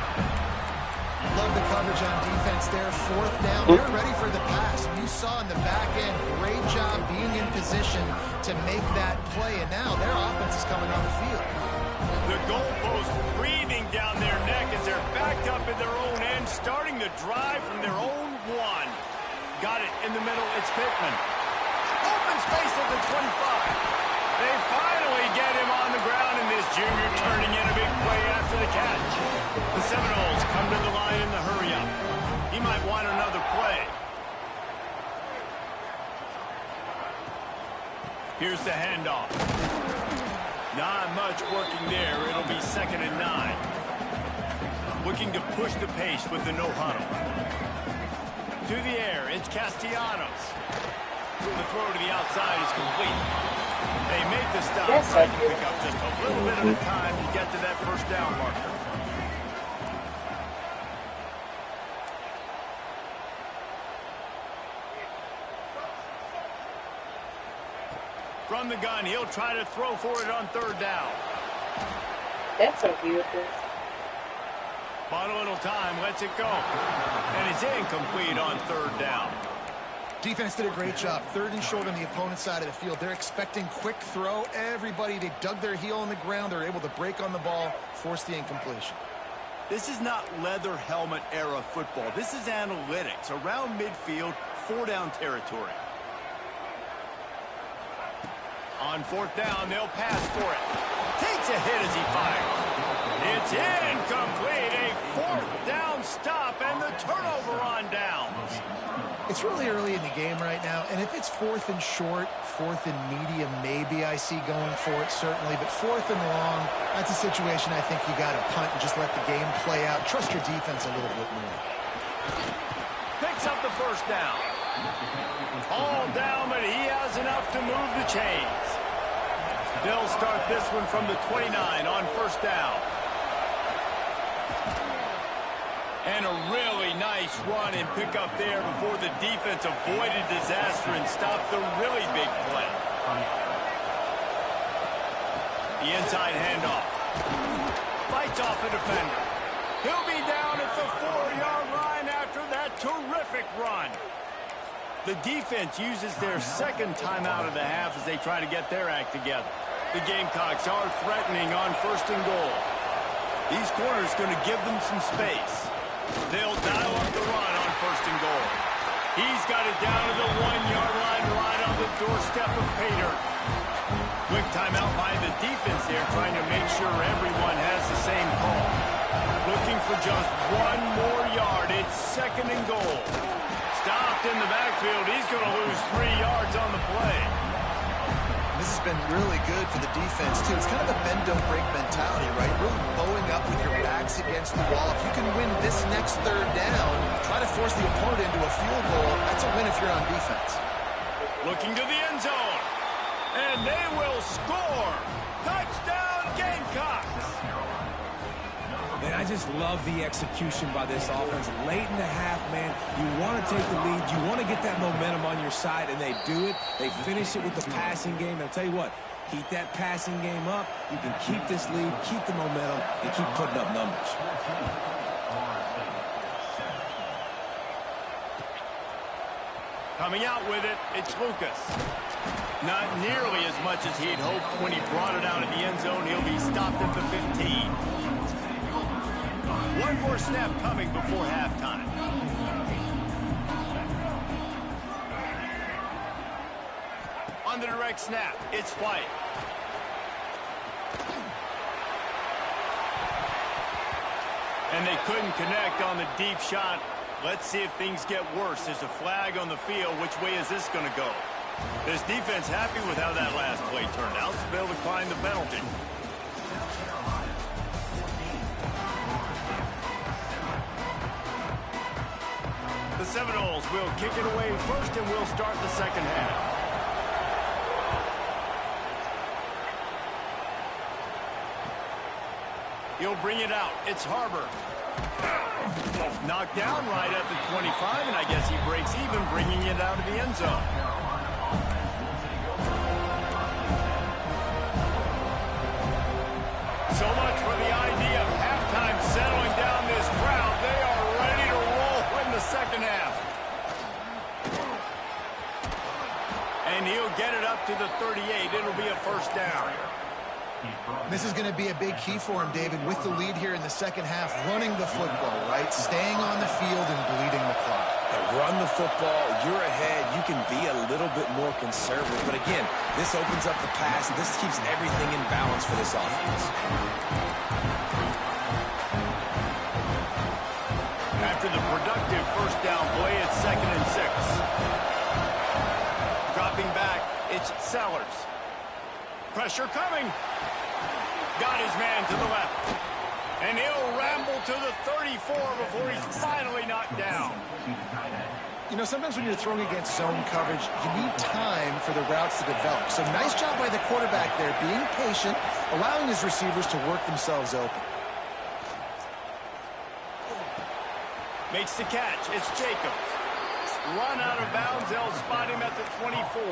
Love the coverage on defense there. Fourth down. They're ready for the pass. You saw in the back end, great job being in position to make that play. And now their offense is coming on the field. The goalpost breathing down their neck as they're backed up in their own end, starting the drive from their own 1. Got it in the middle. It's Pittman. Open space at the 25. They finally get him on the ground, and this junior turning in a big play after the catch. The Seminoles come to the line in the hurry-up. He might want another play. Here's the handoff. Not much working there. It'll be 2nd and 9. Looking to push the pace with the no huddle. To the air, it's Castellanos. The throw to the outside is complete. They make the stop, trying to pick up just a little bit of the time to get to that first down marker. From the gun, he'll try to throw for it on 3rd down. That's so beautiful. Bought a little time, lets it go. And it's incomplete on 3rd down. Defense did a great job. 3rd and short on the opponent's side of the field. They're expecting quick throw. Everybody, they dug their heel on the ground. They're able to break on the ball, force the incompletion. This is not leather helmet era football. This is analytics. Around midfield, 4-down territory. On 4th down, they'll pass for it. Takes a hit as he fires. It's incomplete. A 4th down stop and the turnover on downs. It's really early in the game right now, and if it's 4th and short, 4th and medium, maybe I see going for it, certainly. But 4th and long, that's a situation I think you got to punt and just let the game play out. Trust your defense a little bit more. Picks up the first down. All down, but he has enough to move the chains. They'll start this one from the 29 on first down. And a really nice run and pick up there before the defense avoided disaster and stopped the really big play. The inside handoff. Fights off the defender. He'll be down at the 4-yard line after that terrific run. The defense uses their 2nd timeout of the half as they try to get their act together. The Gamecocks are threatening on 1st and goal. These corners going to give them some space. They'll dial up the run on 1st and goal. He's got it down to the 1-yard line right on the doorstep of Pater. Quick timeout by the defense there, trying to make sure everyone has the same call. Looking for just 1 more yard. It's 2nd and goal. stopped in the backfield. He's going to lose 3 yards on the play. This has been really good for the defense, too. It's kind of a bend-don't-break mentality, right? Really bowing up with your backs against the wall. If you can win this next third down, try to force the opponent into a field goal. That's a win if you're on defense. Looking to the end zone. And they will score. Touchdown, Gamecocks. Man, I just love the execution by this offense. Late in the half, man, you want to take the lead. You want to get that momentum on your side, and they do it. They finish it with the passing game. And I'll tell you what, keep that passing game up. You can keep this lead, keep the momentum, and keep putting up numbers. Coming out with it, it's Lucas. Not nearly as much as he'd hoped when he brought it out in the end zone. He'll be stopped at the 15. One more snap coming before halftime. On the direct snap, it's White. And they couldn't connect on the deep shot. Let's see if things get worse. There's a flag on the field. Which way is this going to go? This defense happy with how that last play turned out, so they'll decline the penalty. The Seminoles will kick it away first, and we'll start the second half. He'll bring it out. It's Harbor. Knocked down right at the 25, and I guess he breaks even, bringing it out of the end zone. So much for the idea of halftime settling down this crowd. They are ready to roll in the second half. And he'll get it up to the 38. It'll be a first down. This is going to be a big key for him, David, with the lead here in the second half, running the football, right? Staying on the field and bleeding the clock. And run the football, you're ahead, you can be a little bit more conservative. But again, this opens up the pass. This keeps everything in balance for this offense. After the productive first down play, it's 2nd and 6. Dropping back, it's Sellers. Pressure coming. Got his man to the left. And he'll ramble to the 34 before he's finally knocked down. You know, sometimes when you're throwing against zone coverage, you need time for the routes to develop. So nice job by the quarterback there, being patient, allowing his receivers to work themselves open. Makes the catch. It's Jacobs. Run out of bounds. They'll spot him at the 24.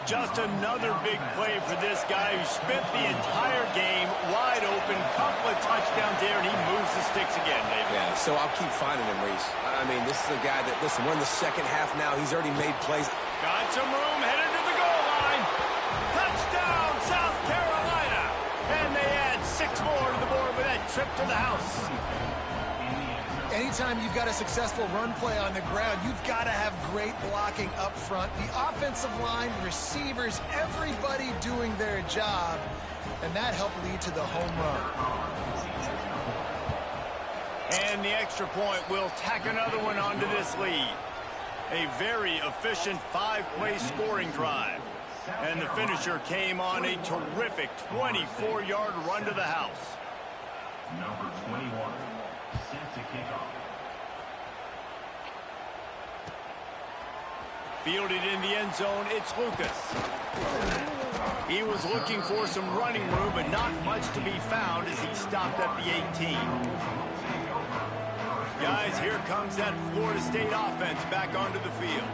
Just another big play for this guy who spent the entire game wide open. Couple of touchdowns there, and he moves the sticks again, David. Yeah, so I'll keep finding him, Reese. I mean, this is a guy that, listen, we're in the second half now. He's already made plays. Got some room, headed to the goal line. Touchdown, South Carolina. And they add 6 more to the board with that trip to the house. Anytime you've got a successful run play on the ground, you've got to have great blocking up front. The offensive line, receivers, everybody doing their job, and that helped lead to the home run. And the extra point will tack another one onto this lead. A very efficient 5-play scoring drive. And the finisher came on a terrific 24-yard run to the house. Number 21. Set to kick off. Fielded in the end zone, it's Lucas. He was looking for some running room, but not much to be found as he stopped at the 18. Guys, here comes that Florida State offense back onto the field.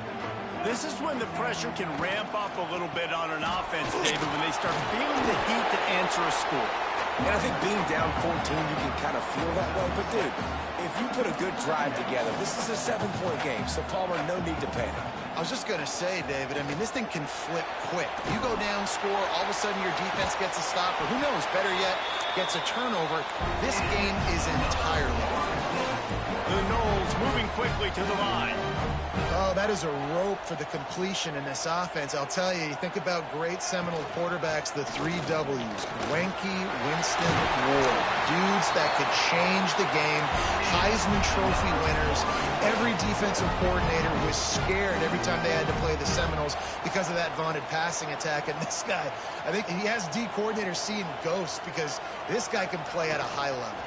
This is when the pressure can ramp up a little bit on an offense, David, when they start feeling the heat to answer a score. And I think being down 14, you can kind of feel that way. But, dude, if you put a good drive together, this is a 7-point game, so Palmer, no need to panic. I was just going to say, David, I mean, this thing can flip quick. You go down, score, all of a sudden your defense gets a stop, or who knows, better yet, gets a turnover. This game is entirely different. The Noles moving quickly to the line. Oh, that is a rope for the completion in this offense. I'll tell you, you think about great Seminole quarterbacks, the 3 W's, Wenke, Winston, Ward. dudes that could change the game, Heisman Trophy winners. Every defensive coordinator was scared every time they had to play the Seminoles because of that vaunted passing attack. And this guy, I think he has D coordinators seeing ghosts because this guy can play at a high level.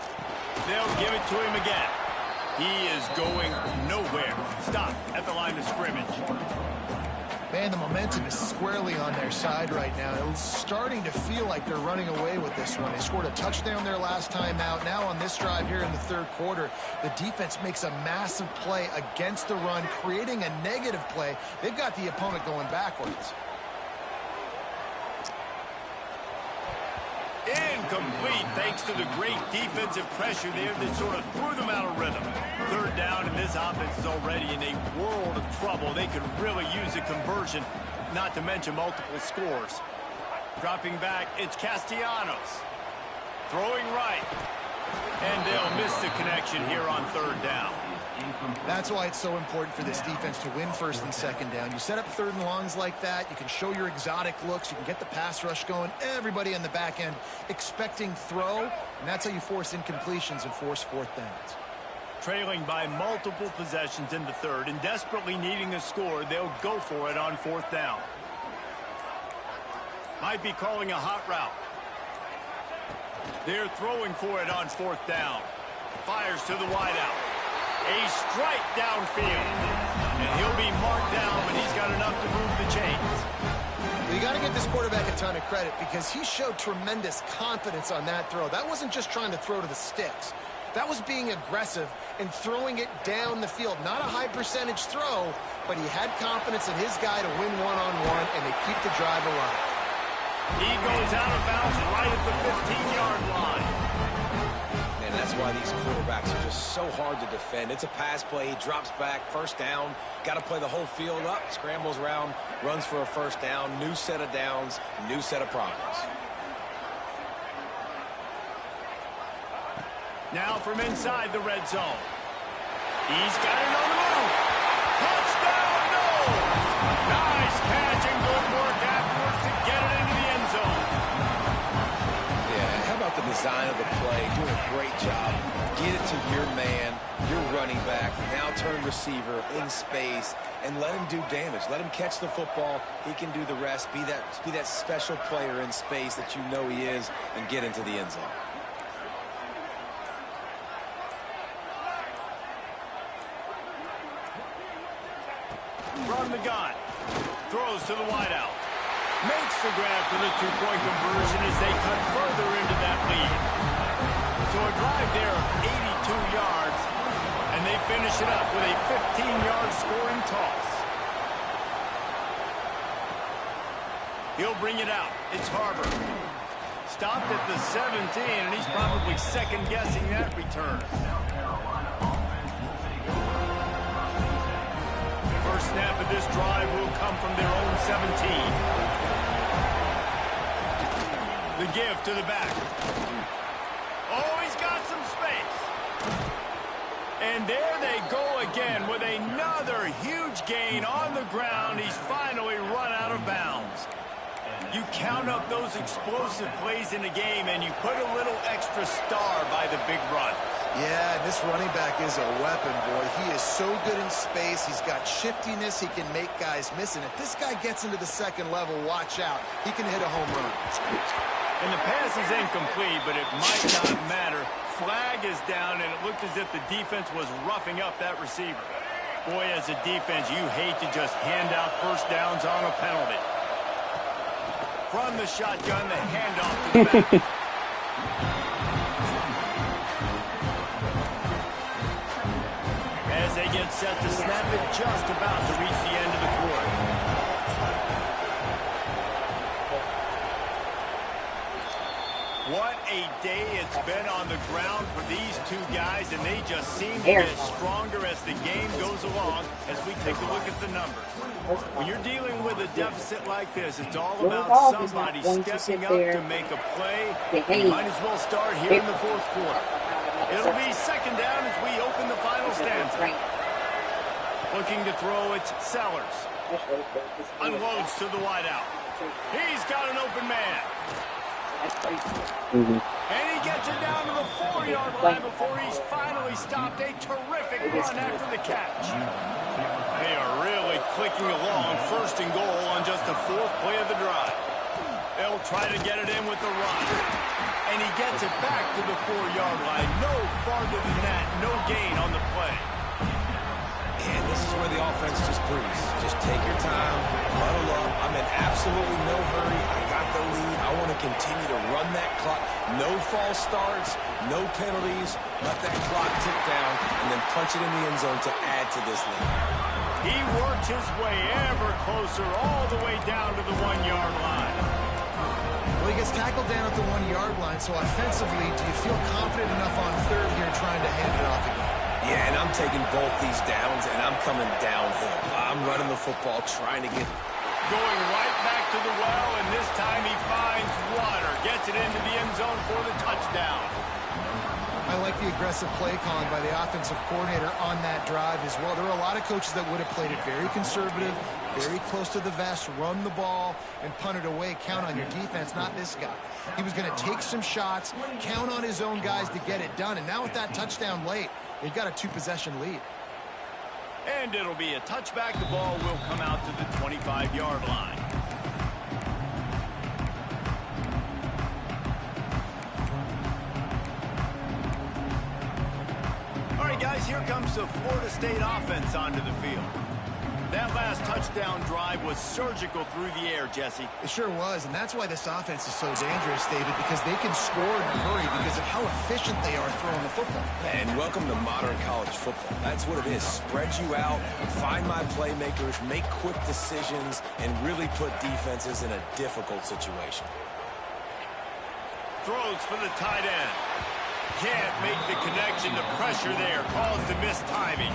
They'll give it to him again. He is going nowhere. Stop at the line of scrimmage. Man, the momentum is squarely on their side right now. It's starting to feel like they're running away with this one. They scored a touchdown their last time out. Now on this drive here in the third quarter, the defense makes a massive play against the run, creating a negative play. They've got the opponent going backwards. Incomplete, thanks to the great defensive pressure there that sort of threw them out of rhythm. Third down, and this offense is already in a world of trouble. They could really use a conversion, not to mention multiple scores. Dropping back, it's Castellanos. Throwing right. And they'll miss the connection here on third down. That's why it's so important for this defense to win first and second down. You set up third and longs like that. You can show your exotic looks. You can get the pass rush going. Everybody on the back end expecting throw. And that's how you force incompletions and force fourth downs. Trailing by multiple possessions in the third and desperately needing a score, they'll go for it on fourth down. Might be calling a hot route. They're throwing for it on fourth down. Fires to the wideout. A strike downfield. And he'll be marked down, but he's got enough to move the chains. Well, you got to give this quarterback a ton of credit because he showed tremendous confidence on that throw. That wasn't just trying to throw to the sticks. That was being aggressive and throwing it down the field. Not a high percentage throw, but he had confidence in his guy to win one-on-one, and they keep the drive alive. He goes out of bounds right at the 15-yard line. And that's why these quarterbacks are just so hard to defend. It's a pass play. He drops back, first down. Got to play the whole field up. Scrambles around, runs for a first down. New set of downs, new set of problems. Now from inside the red zone. He's got it on the move. Touchdown, no! Nice catch and good work afterwards to get it into the end zone. Yeah, how about the design of the play? Doing a great job. Get it to your man, your running back, now turn receiver in space, and let him do damage. Let him catch the football. He can do the rest. Be that special player in space that you know he is, and get into the end zone. From the gun. Throws to the wideout. Makes the grab for the two-point conversion as they cut further into that lead. So a drive there of 82 yards, and they finish it up with a 15-yard scoring toss. He'll bring it out. It's Harbor. Stopped at the 17, and he's probably second-guessing that return. First snap of this drive will come from their own 17. The give to the back. Oh, he's got some space. And there they go again with another huge gain on the ground. He's finally run out of bounds. You count up those explosive plays in a game, and you put a little extra star by the big run. Yeah, this running back is a weapon, boy. He is so good in space. He's got shiftiness. He can make guys miss. And if this guy gets into the second level, watch out. He can hit a home run. And the pass is incomplete, but it might not matter. Flag is down, and it looked as if the defense was roughing up that receiver. Boy, as a defense, you hate to just hand out first downs on a penalty. From the shotgun, the handoff to the back. As they get set to snap it, just about to reach the end of the quarter. What a day it's been on the ground for these two guys, and they just seem to get stronger as the game goes along as we take a look at the numbers. When you're dealing with a deficit like this, it's all about somebody stepping up to make a play. You might as well start here in the fourth quarter. It'll be second down as we open the final stanza. Looking to throw, it's Sellers. Unloads to the wideout. He's got an open man. And he he gets it down to the 4-yard line before he's finally stopped. A terrific run after the catch. They are really clicking along, 1st and goal on just the 4th play of the drive. They'll try to get it in with the run. And he gets it back to the 4-yard line. No farther than that. No gain on the play. And this is where the offense just breathes. Just take your time, huddle up. I'm in absolutely no hurry. I got the lead. I want to continue to run that clock. No false starts, no penalties. Let that clock tick down and then punch it in the end zone to add to this lead. He worked his way ever closer all the way down to the 1-yard line. Well, he gets tackled down at the 1-yard line, so offensively, do you feel confident enough on 3rd here trying to hand it off again? Yeah, and I'm taking both these downs, and I'm coming downhill. I'm running the football, trying to get... Going right back to the well, and this time he finds water. Gets it into the end zone for the touchdown. I like the aggressive play calling by the offensive coordinator on that drive as well. There are a lot of coaches that would have played it very conservative, very close to the vest, run the ball, and punt it away. Count on your defense, not this guy. He was going to take some shots, count on his own guys to get it done. And now with that touchdown late, they've got a 2-possession lead. And it'll be a touchback. The ball will come out to the 25-yard line. All right, guys, here comes the Florida State offense onto the field. That last touchdown drive was surgical through the air, Jesse. It sure was, and that's why this offense is so dangerous, David, because they can score in a hurry because of how efficient they are throwing the football. And welcome to modern college football. That's what it is. Spread you out, find my playmakers, make quick decisions, and really put defenses in a difficult situation. Throws for the tight end. Can't make the connection. The pressure there caused the missed timing.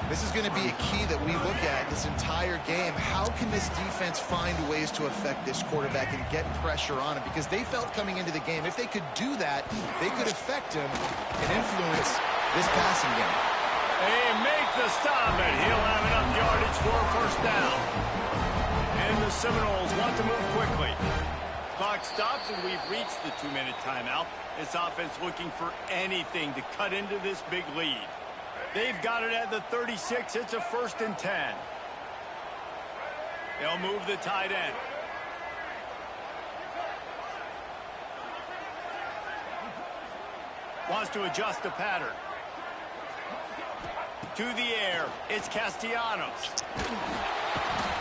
This is going to be a key that we look at this entire game. How can this defense find ways to affect this quarterback and get pressure on him? Because they felt coming into the game, if they could do that, they could affect him and influence this passing game. They make the stop, and he'll have enough yardage for a 1st down. And the Seminoles want to move quickly. Clock stops, and we've reached the 2-minute timeout. This offense looking for anything to cut into this big lead. They've got it at the 36. It's a 1st and 10. They'll move the tight end. Wants to adjust the pattern. To the air, it's Castellanos.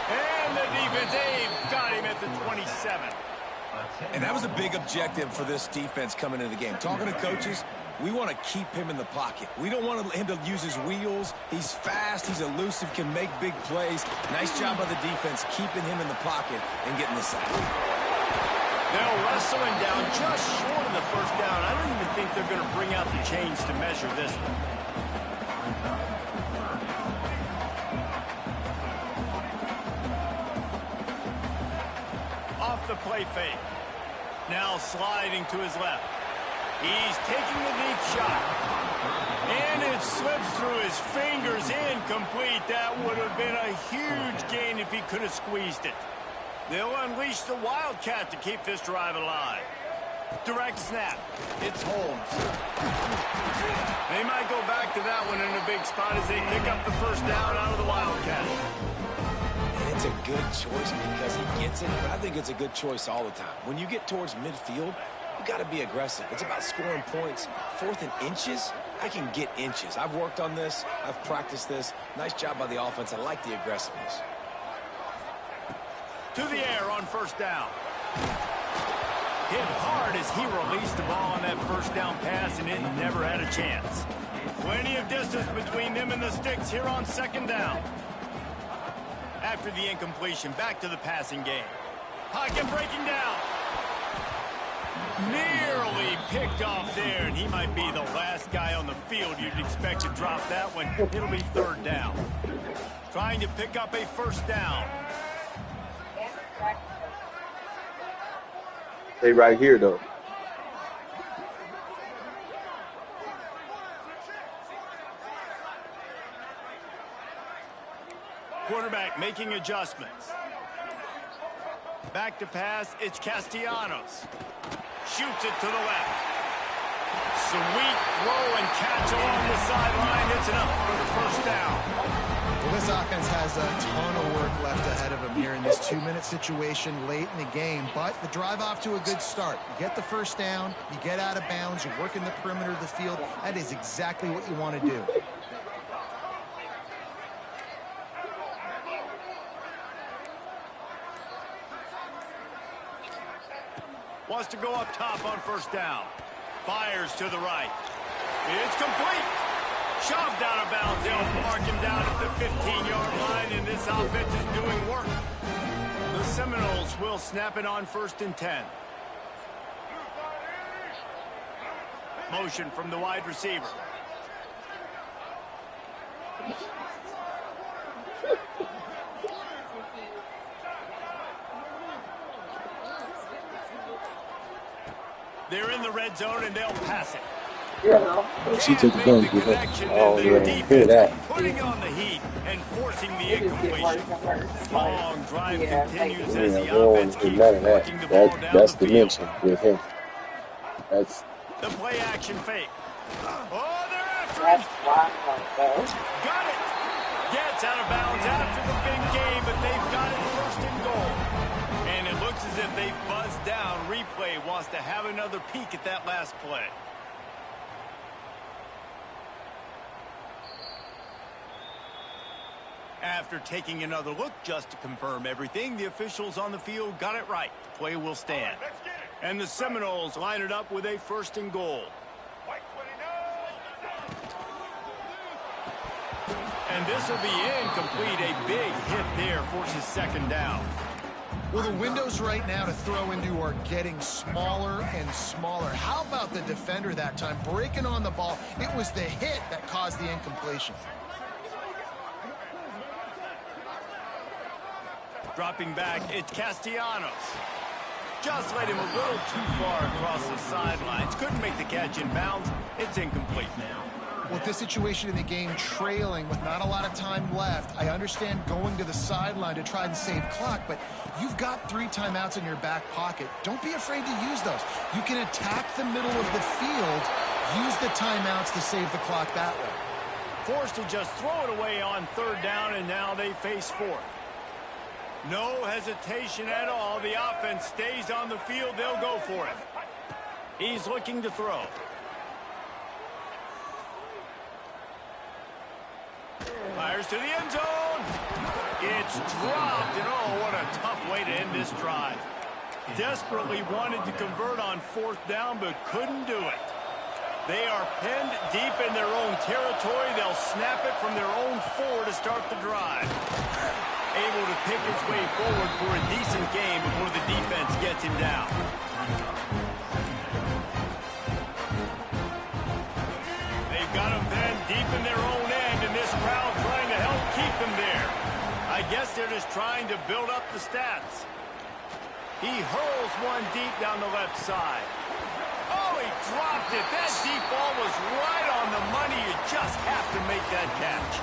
And the defense, they've got him at the 27. And that was a big objective for this defense coming into the game. Talking to coaches, we want to keep him in the pocket. We don't want him to use his wheels. He's fast, he's elusive, can make big plays. Nice job by the defense keeping him in the pocket and getting the sack. They'll wrestle him down just short of the 1st down. I don't even think they're going to bring out the chains to measure this one. Off the play fake. Now sliding to his left. He's taking the deep shot. And it slips through his fingers, incomplete. That would have been a huge gain if he could have squeezed it. They'll unleash the Wildcat to keep this drive alive. Direct snap. It's Holmes. They might go back to that one in a big spot as they pick up the 1st down out of the Wildcat. And it's a good choice because he gets it, but I think it's a good choice all the time. When you get towards midfield, you got to be aggressive. It's about scoring points. 4th and inches, I can get inches. I've worked on this. I've practiced this. Nice job by the offense. I like the aggressiveness. To the air on 1st down. Hit hard as he released the ball on that 1st down pass, and it never had a chance. Plenty of distance between them and the sticks here on 2nd down. After the incompletion, back to the passing game. Pocket breaking down. Nearly picked off there, and he might be the last guy on the field you'd expect to drop that one. It'll be 3rd down. Trying to pick up a 1st down. Stay right here, though. Quarterback making adjustments. Back to pass, it's Castellanos. Shoots it to the left. Sweet throw and catch along the sideline. It's enough for the first down. Well, this offense has a ton of work left ahead of them here in this 2-minute situation late in the game. But the drive off to a good start. You get the first down, you get out of bounds, you work in the perimeter of the field. That is exactly what you want to do. Wants to go up top on first down. Fires to the right. It's complete. Shoved out of bounds. They'll mark him down at the 15-yard line, and this offense is doing work. The Seminoles will snap it on 1st and 10. Motion from the wide receiver. They're in the red zone, and they'll pass it. She took the gun to her. Oh, yeah. Hear that. Putting on the heat and forcing the incompletion. Long drive continues as the offense keeps working the ball down the field. That's the mention with him. That's the play action fake. Oh, they're after him. Got it. Gets out of bounds after the big game, but they've got it 1st and goal. And it looks as if they've buzzed down. Replay wants to have another peek at that last play. After taking another look just to confirm everything, the officials on the field got it right. The play will stand. And the Seminoles line it up with a 1st and goal. And this will be incomplete. A big hit there forces 2nd down. Well, the windows right now to throw into are getting smaller and smaller. How about the defender that time breaking on the ball? It was the hit that caused the incompletion. Dropping back, it's Castellanos. Just led him a little too far across the sidelines. Couldn't make the catch in bounds. It's incomplete now. With this situation in the game trailing with not a lot of time left, I understand going to the sideline to try and save clock, but you've got 3 timeouts in your back pocket. Don't be afraid to use those. You can attack the middle of the field, use the timeouts to save the clock that way. Forced to just throw it away on 3rd down, and now they face 4th. No hesitation at all. The offense stays on the field. They'll go for it. He's looking to throw. Fires to the end zone. It's dropped, and oh, what a tough way to end this drive. Desperately wanted to convert on 4th down, but couldn't do it. They are pinned deep in their own territory. They'll snap it from their own 4 to start the drive. Able to pick his way forward for a decent game before the defense gets him down. They've got him then deep in their own end, and this crowd trying to help keep them there. I guess they're just trying to build up the stats. He hurls one deep down the left side. Oh, he dropped it. That deep ball was right on the money. You just have to make that catch.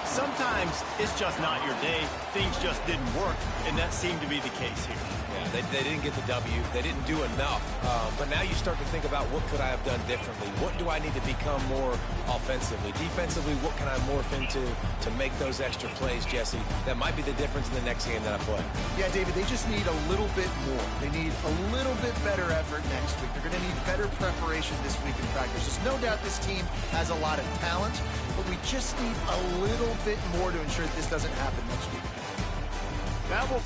Sometimes it's just not your day. Things just didn't work, and that seemed to be the case here. Yeah, they didn't get the W. They didn't do enough. But now you start to think about what could I have done differently? What do I need to become more offensively? Defensively, what can I morph into to make those extra plays, Jesse? That might be the difference in the next game that I play. Yeah, David, they just need a little bit more. They need a little bit better effort next week. They're going to need better preparation this week in practice. There's no doubt this team has a lot of talent, but we just need a little bit more to ensure that this doesn't happen next week. That will...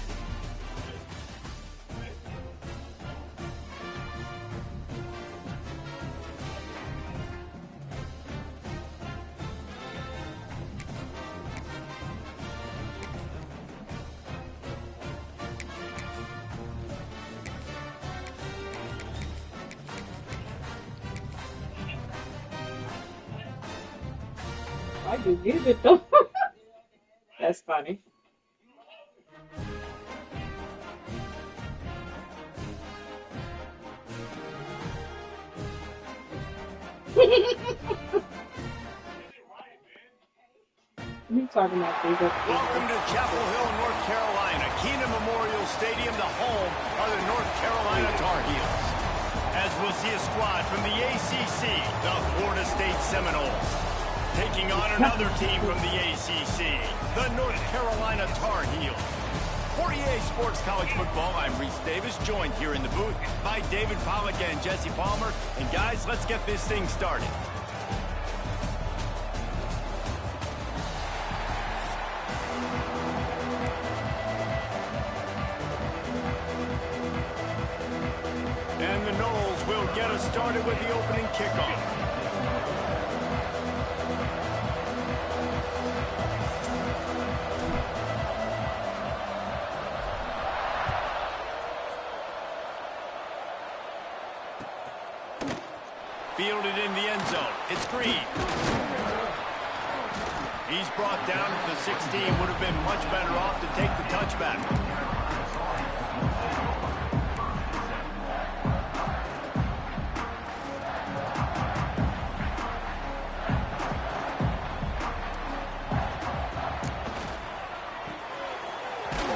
I do give it though. That's funny. You talking about these? Welcome to Chapel Hill, North Carolina. Keenan Memorial Stadium, the home of the North Carolina Tar Heels. As we'll see a squad from the ACC, the Florida State Seminoles, taking on another team from the ACC, the North Carolina Tar Heels. For EA Sports College Football, I'm Reese Davis, joined here in the booth by David Pollack and Jesse Palmer. And guys, let's get this thing started. And the Noles will get us started with the opening kickoff. Fielded in the end zone. It's Green. He's brought down to the 16. Would have been much better off to take the touchback.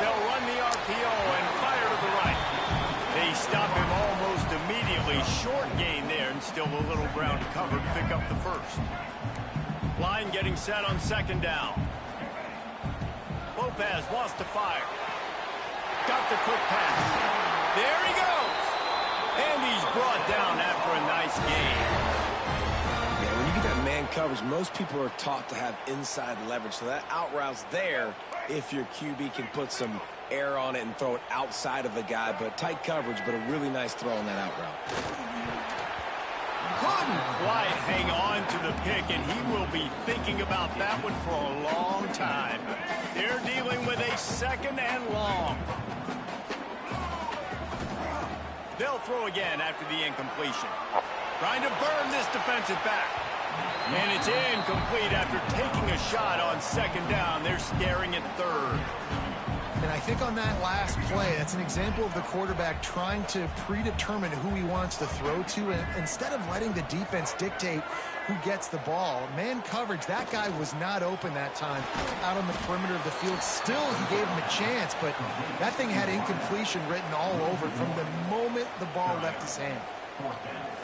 They'll run the RPO and fire to the right. They stop him almost immediately. Short gain there and still a little ground to cover to pick up the first. Line getting set on second down. Lopez wants to fire. Got the quick pass. There he goes. And he's brought down after a nice gain. Yeah, when you get that man coverage, most people are taught to have inside leverage. So that out route's there if your QB can put some air on it and throw it outside of the guy. But tight coverage, but a really nice throw on that out route. Couldn't quite hang on to the pick, and he will be thinking about that one for a long time. They're dealing with a second and long. They'll throw again after the incompletion. Trying to burn this defensive back. And it's incomplete after taking a shot on second down. They're staring at third. And I think on that last play, that's an example of the quarterback trying to predetermine who he wants to throw to, and instead of letting the defense dictate who gets the ball. Man coverage, that guy was not open that time out on the perimeter of the field. Still, he gave him a chance, but that thing had incompletion written all over it from the moment the ball left his hand.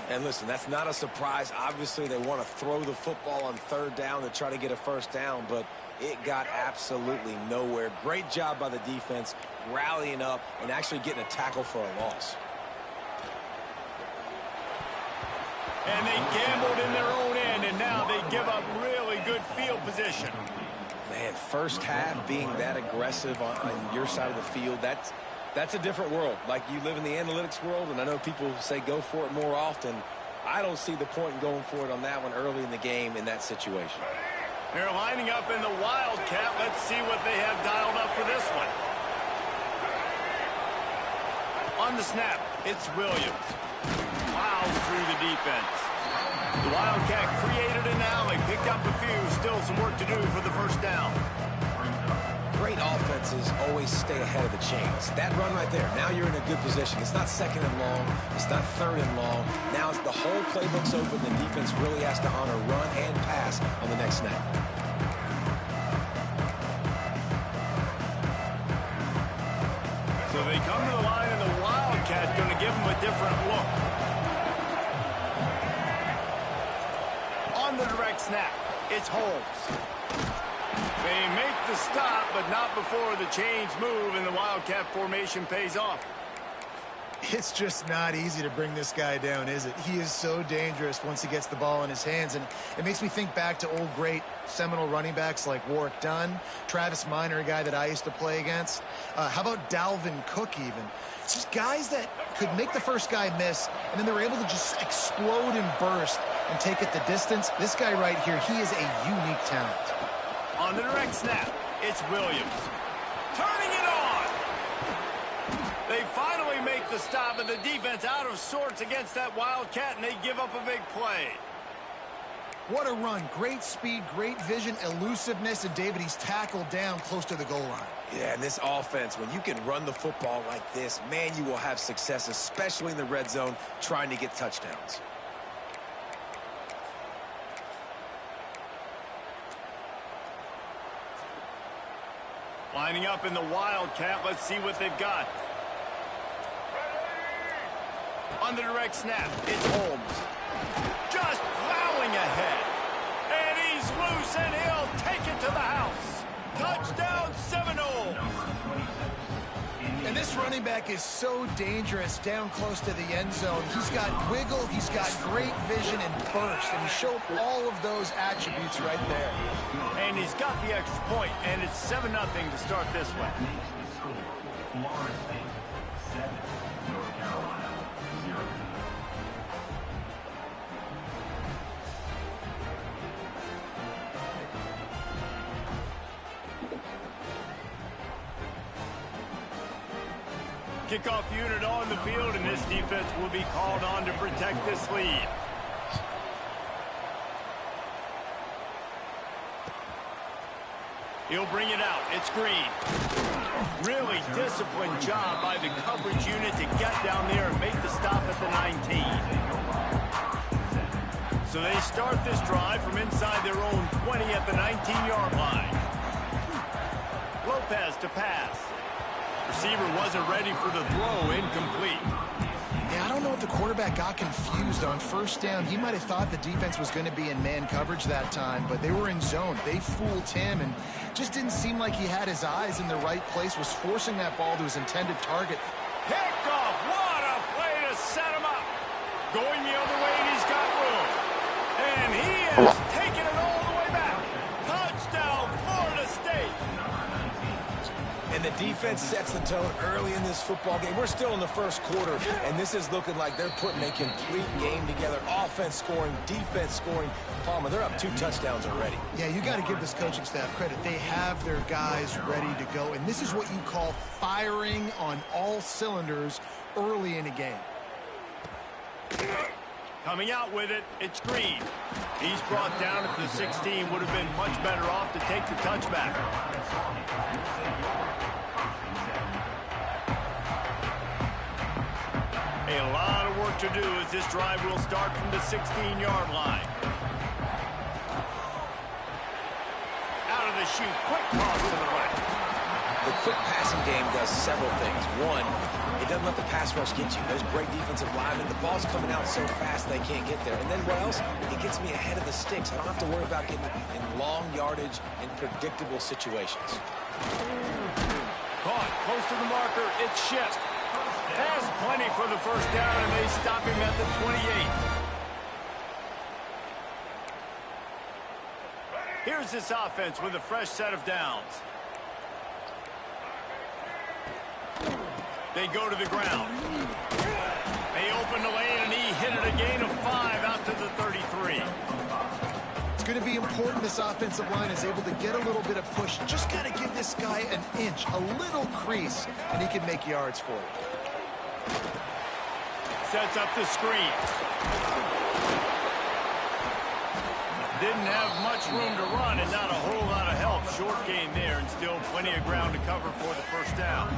And listen, that's not a surprise. Obviously, they want to throw the football on third down to try to get a first down, but it got absolutely nowhere. Great job by the defense, rallying up and actually getting a tackle for a loss. And they gambled in their own end, and now they give up really good field position. Man, first half being that aggressive on your side of the field, that's a different world. Like, you live in the analytics world, and I know people say go for it more often. I don't see the point in going for it on that one early in the game in that situation. They're lining up in the Wildcat. Let's see what they have dialed up for this one. On the snap, it's Williams. Plows through the defense. The Wildcat created an alley, picked up a few. Still some work to do for the first down. Great offenses always stay ahead of the chains. That run right there, now you're in a good position. It's not second and long. It's not third and long. Now it's the whole playbook's open. The defense really has to honor run and pass on the next snap. So they come to the line, and the Wildcat's going to give them a different look. On the direct snap, it's Holmes. They make the stop, but not before the chains move, and the Wildcat formation pays off. It's just not easy to bring this guy down, is it? He is so dangerous once he gets the ball in his hands, and it makes me think back to old great Seminole running backs like Warwick Dunn, Travis Minor, a guy that I used to play against. How about Dalvin Cook even? It's just guys that could make the first guy miss, and then they were able to just explode and burst and take it the distance. This guy right here, he is a unique talent. On the direct snap, it's Williams. Turning it on! They finally make the stop, and the defense out of sorts against that Wildcat, and they give up a big play. What a run. Great speed, great vision, elusiveness, and David, he's tackled down close to the goal line. Yeah, and this offense, when you can run the football like this, man, you will have success, especially in the red zone, trying to get touchdowns. Lining up in the Wildcat. Let's see what they've got. On the direct snap, it's Holmes. Just plowing ahead. And he's loose, and he'll take it to the house. Touchdown, Seminoles. And this running back is so dangerous down close to the end zone. He's got wiggle, he's got great vision and burst, and he showed all of those attributes right there. And he's got the extra point, and it's 7-0 to start this one. Florida State 7, North Carolina 0. Kickoff unit on the field, and this defense will be called on to protect this lead. He'll bring it out. It's Green. Really disciplined job by the coverage unit to get down there and make the stop at the 19. So they start this drive from inside their own 20 at the 19-yard line. Lopez to pass. Receiver wasn't ready for the throw, incomplete. Yeah, I don't know if the quarterback got confused on first down. He might have thought the defense was going to be in man coverage that time, but they were in zone. They fooled him and just didn't seem like he had his eyes in the right place, was forcing that ball to his intended target. Picked off. What a play to set him up. Going the other way, and he's got room. And he is taking it all the way back. Touchdown, Florida State. And the defense sets the tone early in this football game. We're still in the first quarter, and this is looking like they're putting a complete game together. Offense scoring, defense scoring. Palmer, they're up 2 touchdowns already. Yeah, you got to give this coaching staff credit. They have their guys ready to go, and this is what you call firing on all cylinders early in a game. Coming out with it, it's Green. He's brought down at the 16. Would have been much better off to take the touchback. A lot of work to do as this drive will start from the 16-yard line. Out of the chute, quick toss to the right. The quick passing game does several things. One, it doesn't let the pass rush get you. There's great defensive linemen. The ball's coming out so fast they can't get there. And then what else? It gets me ahead of the sticks. I don't have to worry about getting in long yardage and predictable situations. Caught close to the marker. It's Shipp. Has plenty for the first down, and they stop him at the 28. Here's this offense with a fresh set of downs. They go to the ground. They open the lane, and he hit it a gain of 5 out to the 33. It's going to be important this offensive line is able to get a little bit of push. Just got to give this guy an inch, a little crease, and he can make yards for it. Sets up the screen. Didn't have much room to run and not a whole lot of help. Short gain there and still plenty of ground to cover for the first down.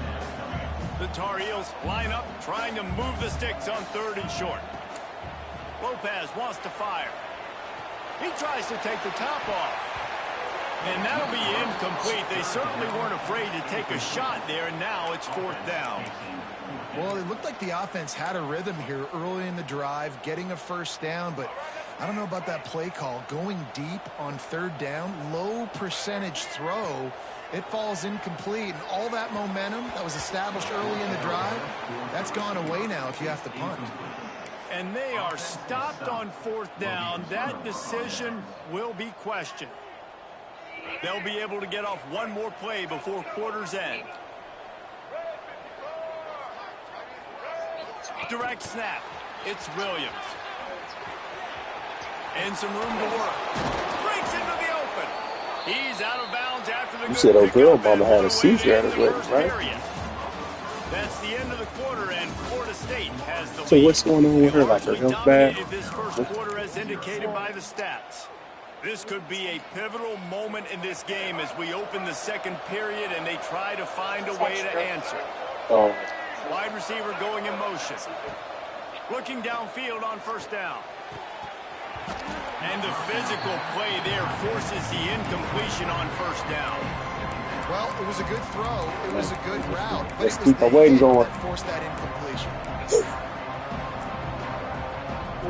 The Tar Heels line up trying to move the sticks on 3rd and short. Lopez wants to fire. He tries to take the top off. And that'll be incomplete. They certainly weren't afraid to take a shot there, and now it's 4th down. Well, it looked like the offense had a rhythm here early in the drive, getting a first down, but I don't know about that play call. Going deep on 3rd down, low percentage throw, it falls incomplete, and all that momentum that was established early in the drive, that's gone away now if you have to punt. And they are stopped on 4th down. That decision will be questioned. They'll be able to get off one more play before quarter's end. Direct snap. It's Williams. And some room to work. Breaks into the open. He's out of bounds after the You said O'Gara Mama had a seizure at his wedding, right? That's the end of the quarter, and Florida State has the lead. So what's going on with her? Like her health bad? This first quarter as indicated by the stats. This could be a pivotal moment in this game as we open the second period and they try to find a way to answer. Oh. Wide receiver going in motion. Looking downfield on first down. And the physical play there forces the incompletion on first down. Well, it was a good throw. It was a good route. But Let's it was keep our waiting going. that forced that incompletion.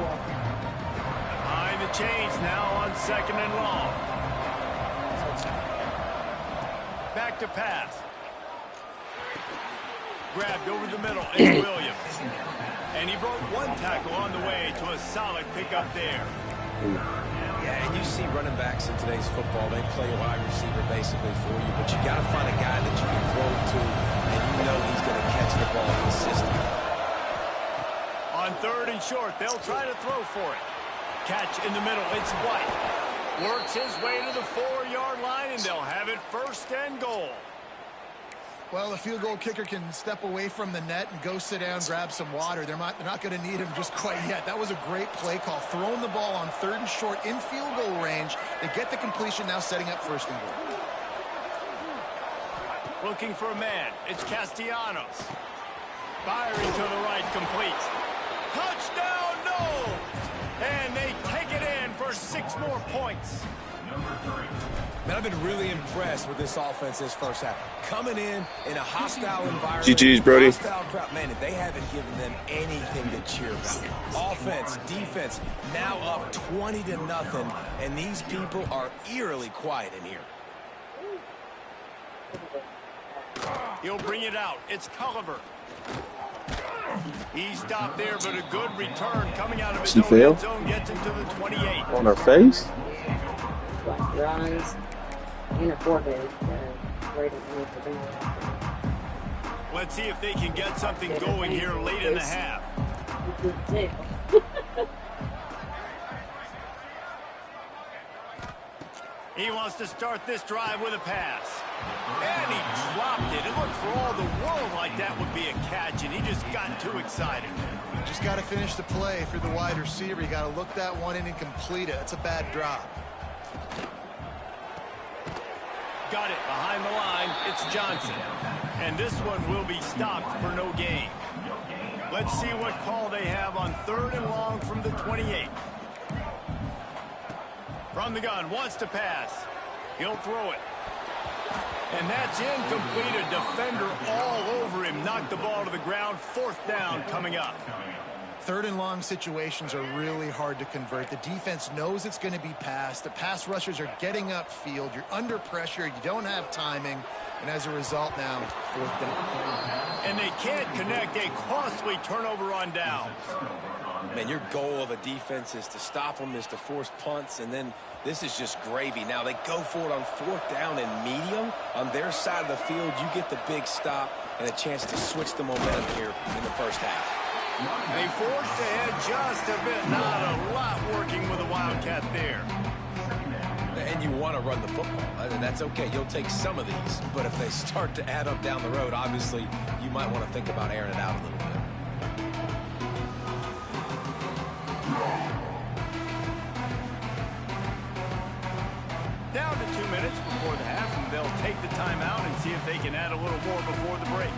Behind the chains now on 2nd and long. Back to pass. Grabbed over the middle. It's Williams. And he broke one tackle on the way to a solid pickup there. Yeah, and you see running backs in today's football, they play a wide receiver basically for you, but you got to find a guy that you can throw it to, and you know he's going to catch the ball consistently. On 3rd and short, they'll try to throw for it. Catch in the middle, it's White. Works his way to the 4-yard line, and they'll have it 1st and goal. Well, the field goal kicker can step away from the net and go sit down, grab some water. They're not going to need him just quite yet. That was a great play call. Throwing the ball on 3rd and short in field goal range. They get the completion, now setting up 1st and goal. Looking for a man. It's Castellanos. Firing to the right, complete. Touchdown, no! And they take it in for 6 more points. Man, I've been really impressed with this offense this first half. Coming in a hostile environment. GG's, Brody. Hostile crowd. Man, they haven't given them anything to cheer about. Offense, defense, now up 20-0, and these people are eerily quiet in here. He'll bring it out. It's Culliver. He stopped there, but a good return coming out of his own end zone gets him to the 28. On her face? Black your eyes and her forehead. Right underneath the band. Let's see if they can get something going here late in the half. He wants to start this drive with a pass. And he dropped it. It looked for all the world like that would be a catch, and he just got too excited. Just got to finish the play for the wide receiver. You got to look that one in and complete it. That's a bad drop. Got it behind the line. It's Johnson. And this one will be stopped for no gain. Let's see what call they have on 3rd and long from the 28. From the gun, wants to pass. He'll throw it. And that's incomplete. A defender all over him. Knocked the ball to the ground. 4th down coming up. 3rd and long situations are really hard to convert. The defense knows it's going to be passed. The pass rushers are getting upfield. You're under pressure. You don't have timing. And as a result now, 4th down. And they can't connect. A costly turnover on downs. Man, your goal of a defense is to stop them, is to force punts, and then this is just gravy. Now they go for it on 4th down and medium. On their side of the field, you get the big stop and a chance to switch the momentum here in the first half. They forced ahead just a bit. Not a lot working with the Wildcat there. And you want to run the football, and that's okay. You'll take some of these, but if they start to add up down the road, obviously you might want to think about airing it out a little bit. Down to 2 minutes before the half, and they'll take the timeout and see if they can add a little more before the break.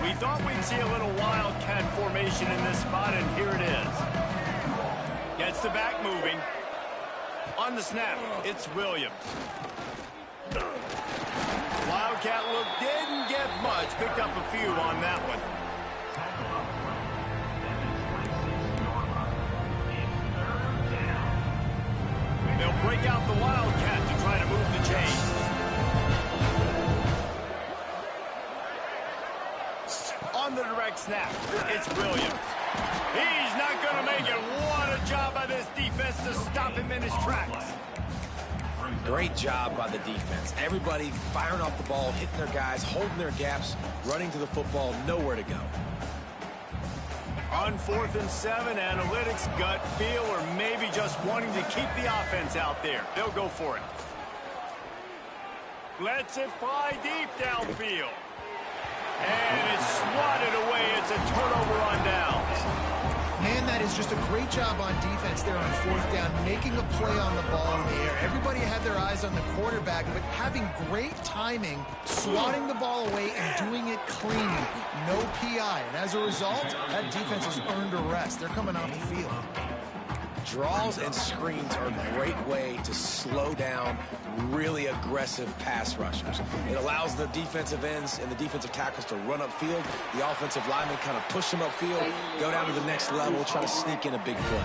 We thought we'd see a little Wildcat formation in this spot, and here it is. Gets the back moving. On the snap, it's Williams. Wildcat look didn't get much. Picked up a few on that one. They'll break out the Wildcat to try to move the chains. On the direct snap, it's Williams. He's not going to make it. What a job by this defense to stop him in his tracks. Great job by the defense. Everybody firing off the ball, hitting their guys, holding their gaps, running to the football, nowhere to go. On 4th and 7, analytics, gut feel, or maybe just wanting to keep the offense out there. They'll go for it. Lets it fly deep downfield. And it's swatted away. It's a turnover on downs. Man, that is just a great job on defense there on 4th down, making a play on the ball in the air. Everybody had their eyes on the quarterback, but having great timing, swatting the ball away and doing it cleanly. No PI. And as a result, that defense has earned a rest. They're coming off the field. Draws and screens are a great way to slow down really aggressive pass rushers. It allows the defensive ends and the defensive tackles to run upfield. The offensive linemen kind of push them upfield, go down to the next level, try to sneak in a big play.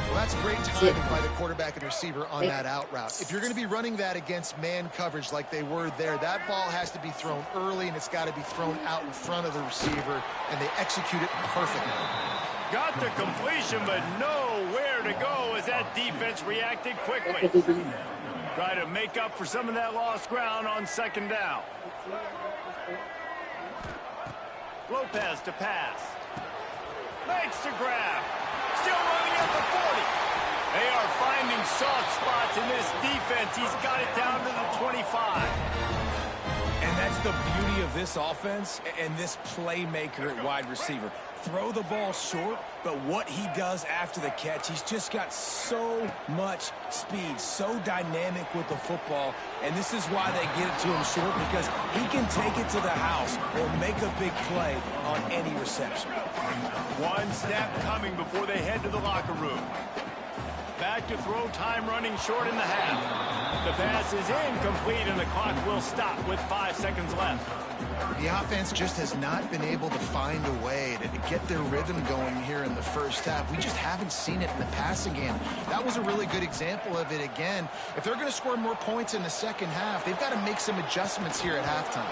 Well, that's great timing by the quarterback and receiver on that out route. If you're going to be running that against man coverage like they were there, that ball has to be thrown early, and it's got to be thrown out in front of the receiver, and they execute it perfectly. Got the completion, but nowhere to go as that defense reacted quickly. Try to make up for some of that lost ground on second down. Lopez to pass. Makes the grab. Still running at the 40. They are finding soft spots in this defense. He's got it down to the 25. And that's the beauty of this offense and this playmaker at wide receiver. Throw the ball short, but what he does after the catch, he's just got so much speed, so dynamic with the football, and this is why they get it to him short, because he can take it to the house or make a big play on any reception. One snap coming before they head to the locker room. Back to throw, time running short in the half. The pass is incomplete, and the clock will stop with 5 seconds left. The offense just has not been able to find a way to get their rhythm going here in the first half. We just haven't seen it in the passing game. That was a really good example of it again. If they're going to score more points in the second half, they've got to make some adjustments here at halftime.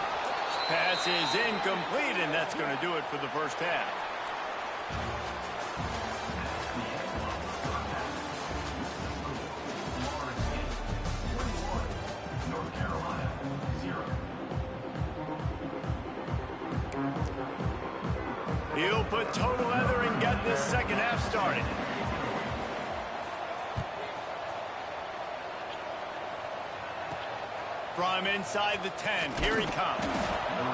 Pass is incomplete, and that's going to do it for the first half. North Carolina, 0. He'll put total leather and get this second half started. From inside the 10, here he comes.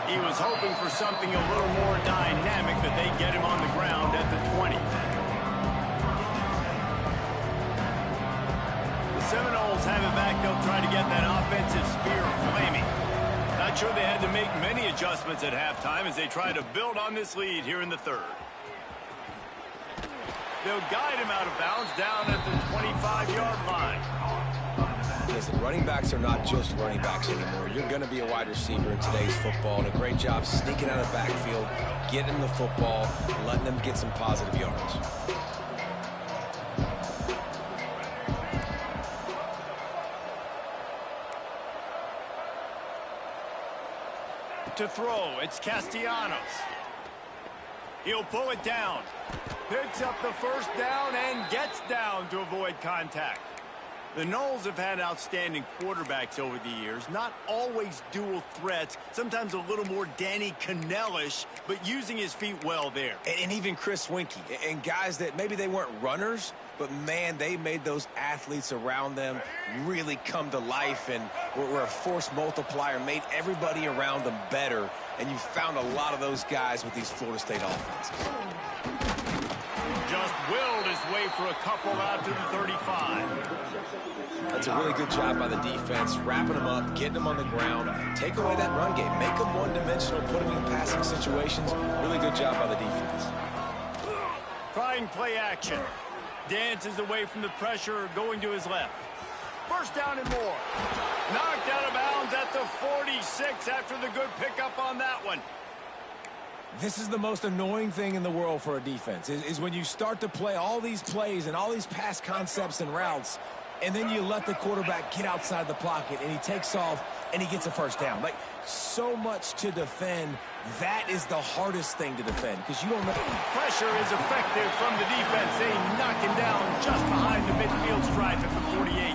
He was hoping for something a little more dynamic, but they get him on the ground at the 20. The Seminoles have it back. They'll try to get that offensive spear flaming. Not sure they had to make many adjustments at halftime as they try to build on this lead here in the third. They'll guide him out of bounds down at the 25-yard line. Listen, running backs are not just running backs anymore. You're going to be a wide receiver in today's football, and a great job sneaking out of the backfield, getting the football, letting them get some positive yards. To throw, it's Castellanos. He'll pull it down. Picks up the first down and gets down to avoid contact. The Noles have had outstanding quarterbacks over the years, not always dual threats, sometimes a little more Danny Cannell-ish, but using his feet well there. And even Chris Winkie, and guys that maybe they weren't runners, but man, they made those athletes around them really come to life and were a force multiplier, made everybody around them better, and you found a lot of those guys with these Florida State offenses. Just willed his way for a couple out to the 35. That's a really good job by the defense, wrapping them up, getting them on the ground, take away that run game, make them one-dimensional, put them in passing situations. Really good job by the defense. Trying play action. Dances away from the pressure, going to his left. First down and more. Knocked out of bounds at the 46 after the good pickup on that one. This is the most annoying thing in the world for a defense, is when you start to play all these plays and all these pass concepts and routes, and then you let the quarterback get outside the pocket, and he takes off, and he gets a first down. Like, so much to defend. That is the hardest thing to defend, because you don't know. Pressure is effective from the defense. They knock him down just behind the midfield stripe at the 48.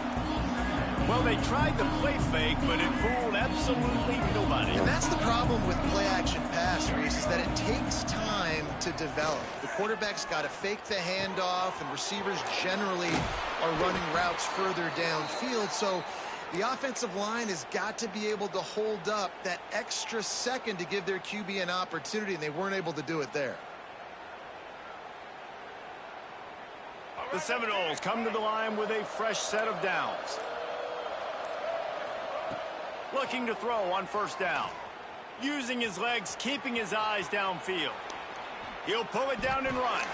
Well, they tried the play fake, but it fooled absolutely nobody. And that's the problem with play-action pass, Reese, is that it takes time to develop. The quarterback's got to fake the handoff, and receivers generally are running routes further downfield. So the offensive line has got to be able to hold up that extra second to give their QB an opportunity, and they weren't able to do it there. The Seminoles come to the line with a fresh set of downs. Looking to throw on first down. Using his legs, keeping his eyes downfield. He'll pull it down and run.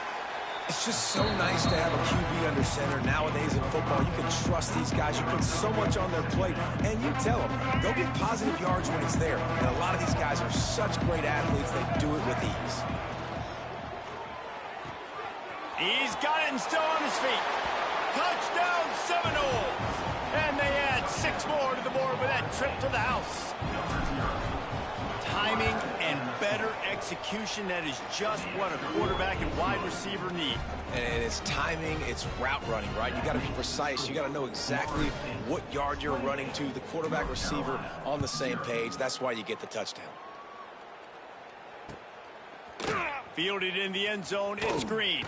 It's just so nice to have a QB under center. Nowadays in football, you can trust these guys. You put so much on their plate, and you tell them, go get positive yards when it's there. And a lot of these guys are such great athletes, they do it with ease. He's got it and still on his feet. Touchdown Seminoles. And they add 6 more to the board with that trip to the house. Timing and better execution, that is just what a quarterback and wide receiver need. And it's timing, it's route running, right? You got to be precise. You got to know exactly what yard you're running to. The quarterback receiver on the same page. That's why you get the touchdown. Fielded in the end zone, it's Green.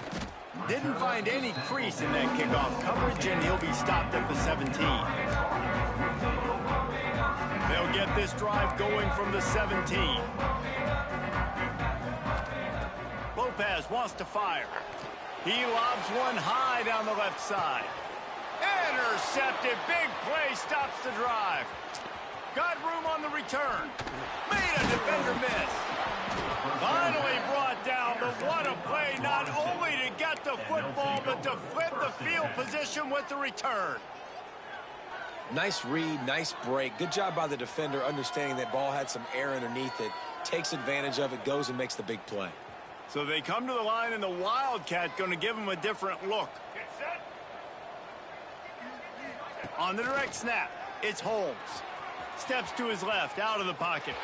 Didn't find any crease in that kickoff coverage, and he'll be stopped at the 17. They'll get this drive going from the 17. Lopez wants to fire. He lobs one high down the left side. Intercepted. Big play stops the drive. Got room on the return. Made a defender miss. Finally brought down, but what a play, not only to get the football, but to flip the field position with the return. Nice read, nice break. Good job by the defender understanding that ball had some air underneath it. Takes advantage of it, goes and makes the big play. So they come to the line, and the Wildcat going to give them a different look. On the direct snap, it's Holmes. Steps to his left, out of the pocket.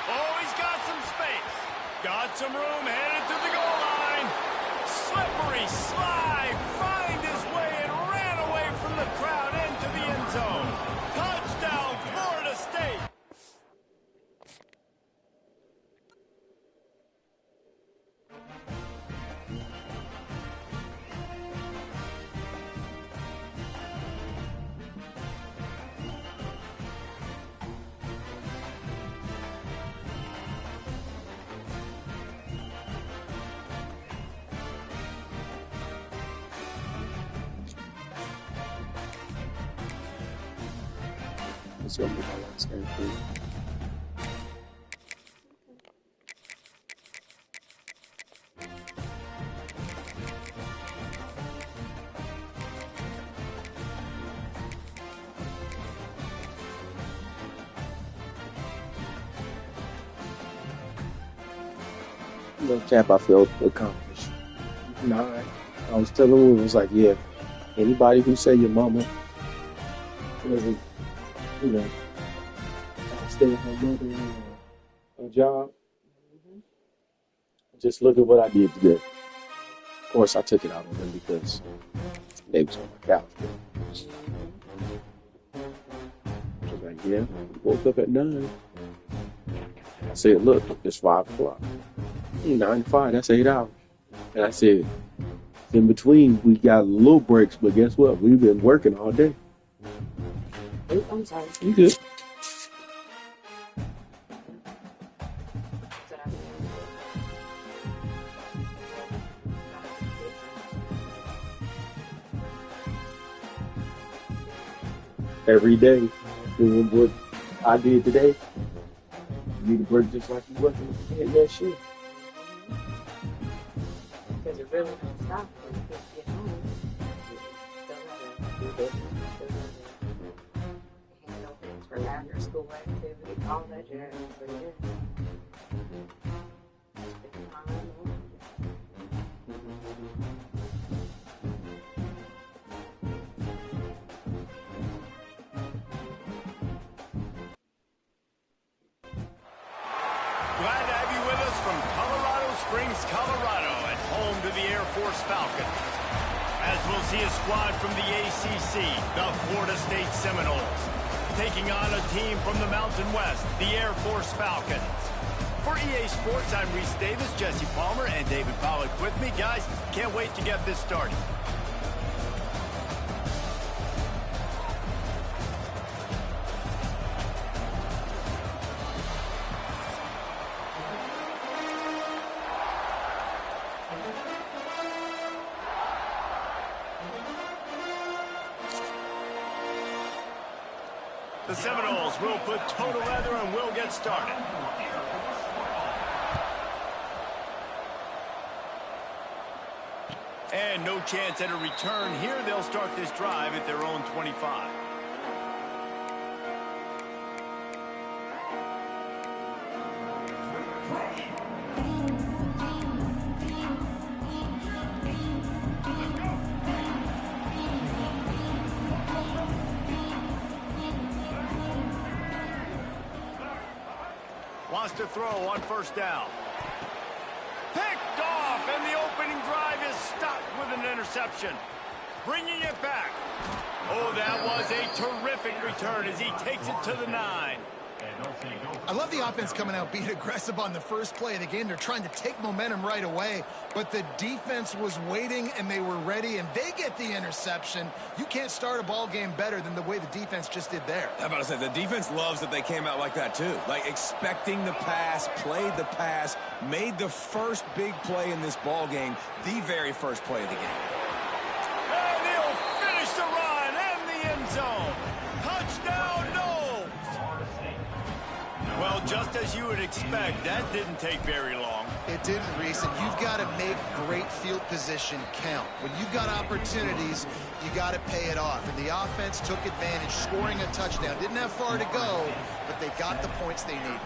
Oh, he's got some space. Got some room, headed to the goal line. Slippery slide, find his way and ran away from the crowd into the end zone. Touchdown, Florida State. It's gonna be my last game for you. No cap, I felt accomplished. Nah, I was telling him, it was like, yeah, anybody who say your mama doesn't, you know, stay at home mother or a job, just look at what I did today. Of course, I took it out on them because they was on my couch. I was like, yeah, woke up at 9. I said, look, it's 5 o'clock. 9 to 5, that's 8 hours. And I said, in between, we got little breaks, but guess what? We've been working all day. Oh, I'm sorry. You good? Every day, doing what I did today, you need to break just like you wasn't in that shit. Because it really don't stop when you get home. You still gotta do this, still gotta handle things for after school activity, all that jazz. But yeah. Spend time on it. Glad to have you with us from Colorado Springs, Colorado, and home to the Air Force Falcons. As we'll see a squad from the ACC, the Florida State Seminoles, taking on a team from the Mountain West, the Air Force Falcons. For EA Sports, I'm Reese Davis, Jesse Palmer, and David Pollack with me. Guys, can't wait to get this started. The Seminoles will put total leather and we'll get started. And no chance at a return here. They'll start this drive at their own 25. Wants to throw on first down. Picked off, and the opening drive is stopped with an interception. Bringing it back. Oh, that was a terrific return as he takes it to the 9. I love the offense coming out being aggressive on the first play of the game. They're trying to take momentum right away, but the defense was waiting and they were ready, and they get the interception. You can't start a ball game better than the way the defense just did there. I'm about to say, the defense loves that they came out like that too. Like expecting the pass, played the pass, made the first big play in this ball game, the very first play of the game. And he'll finish the run and the end zone. Touchdown, Knowles. Well, just as you would expect, that didn't take very long. It didn't, Reese, and you've got to make great field position count. When you've got opportunities, you got to pay it off. And the offense took advantage, scoring a touchdown. Didn't have far to go, but they got the points they needed.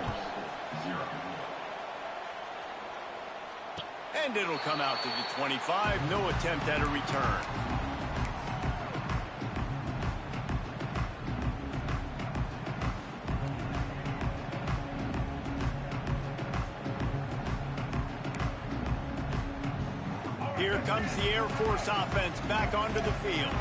And it'll come out to the 25. No attempt at a return. Here comes the Air Force offense back onto the field.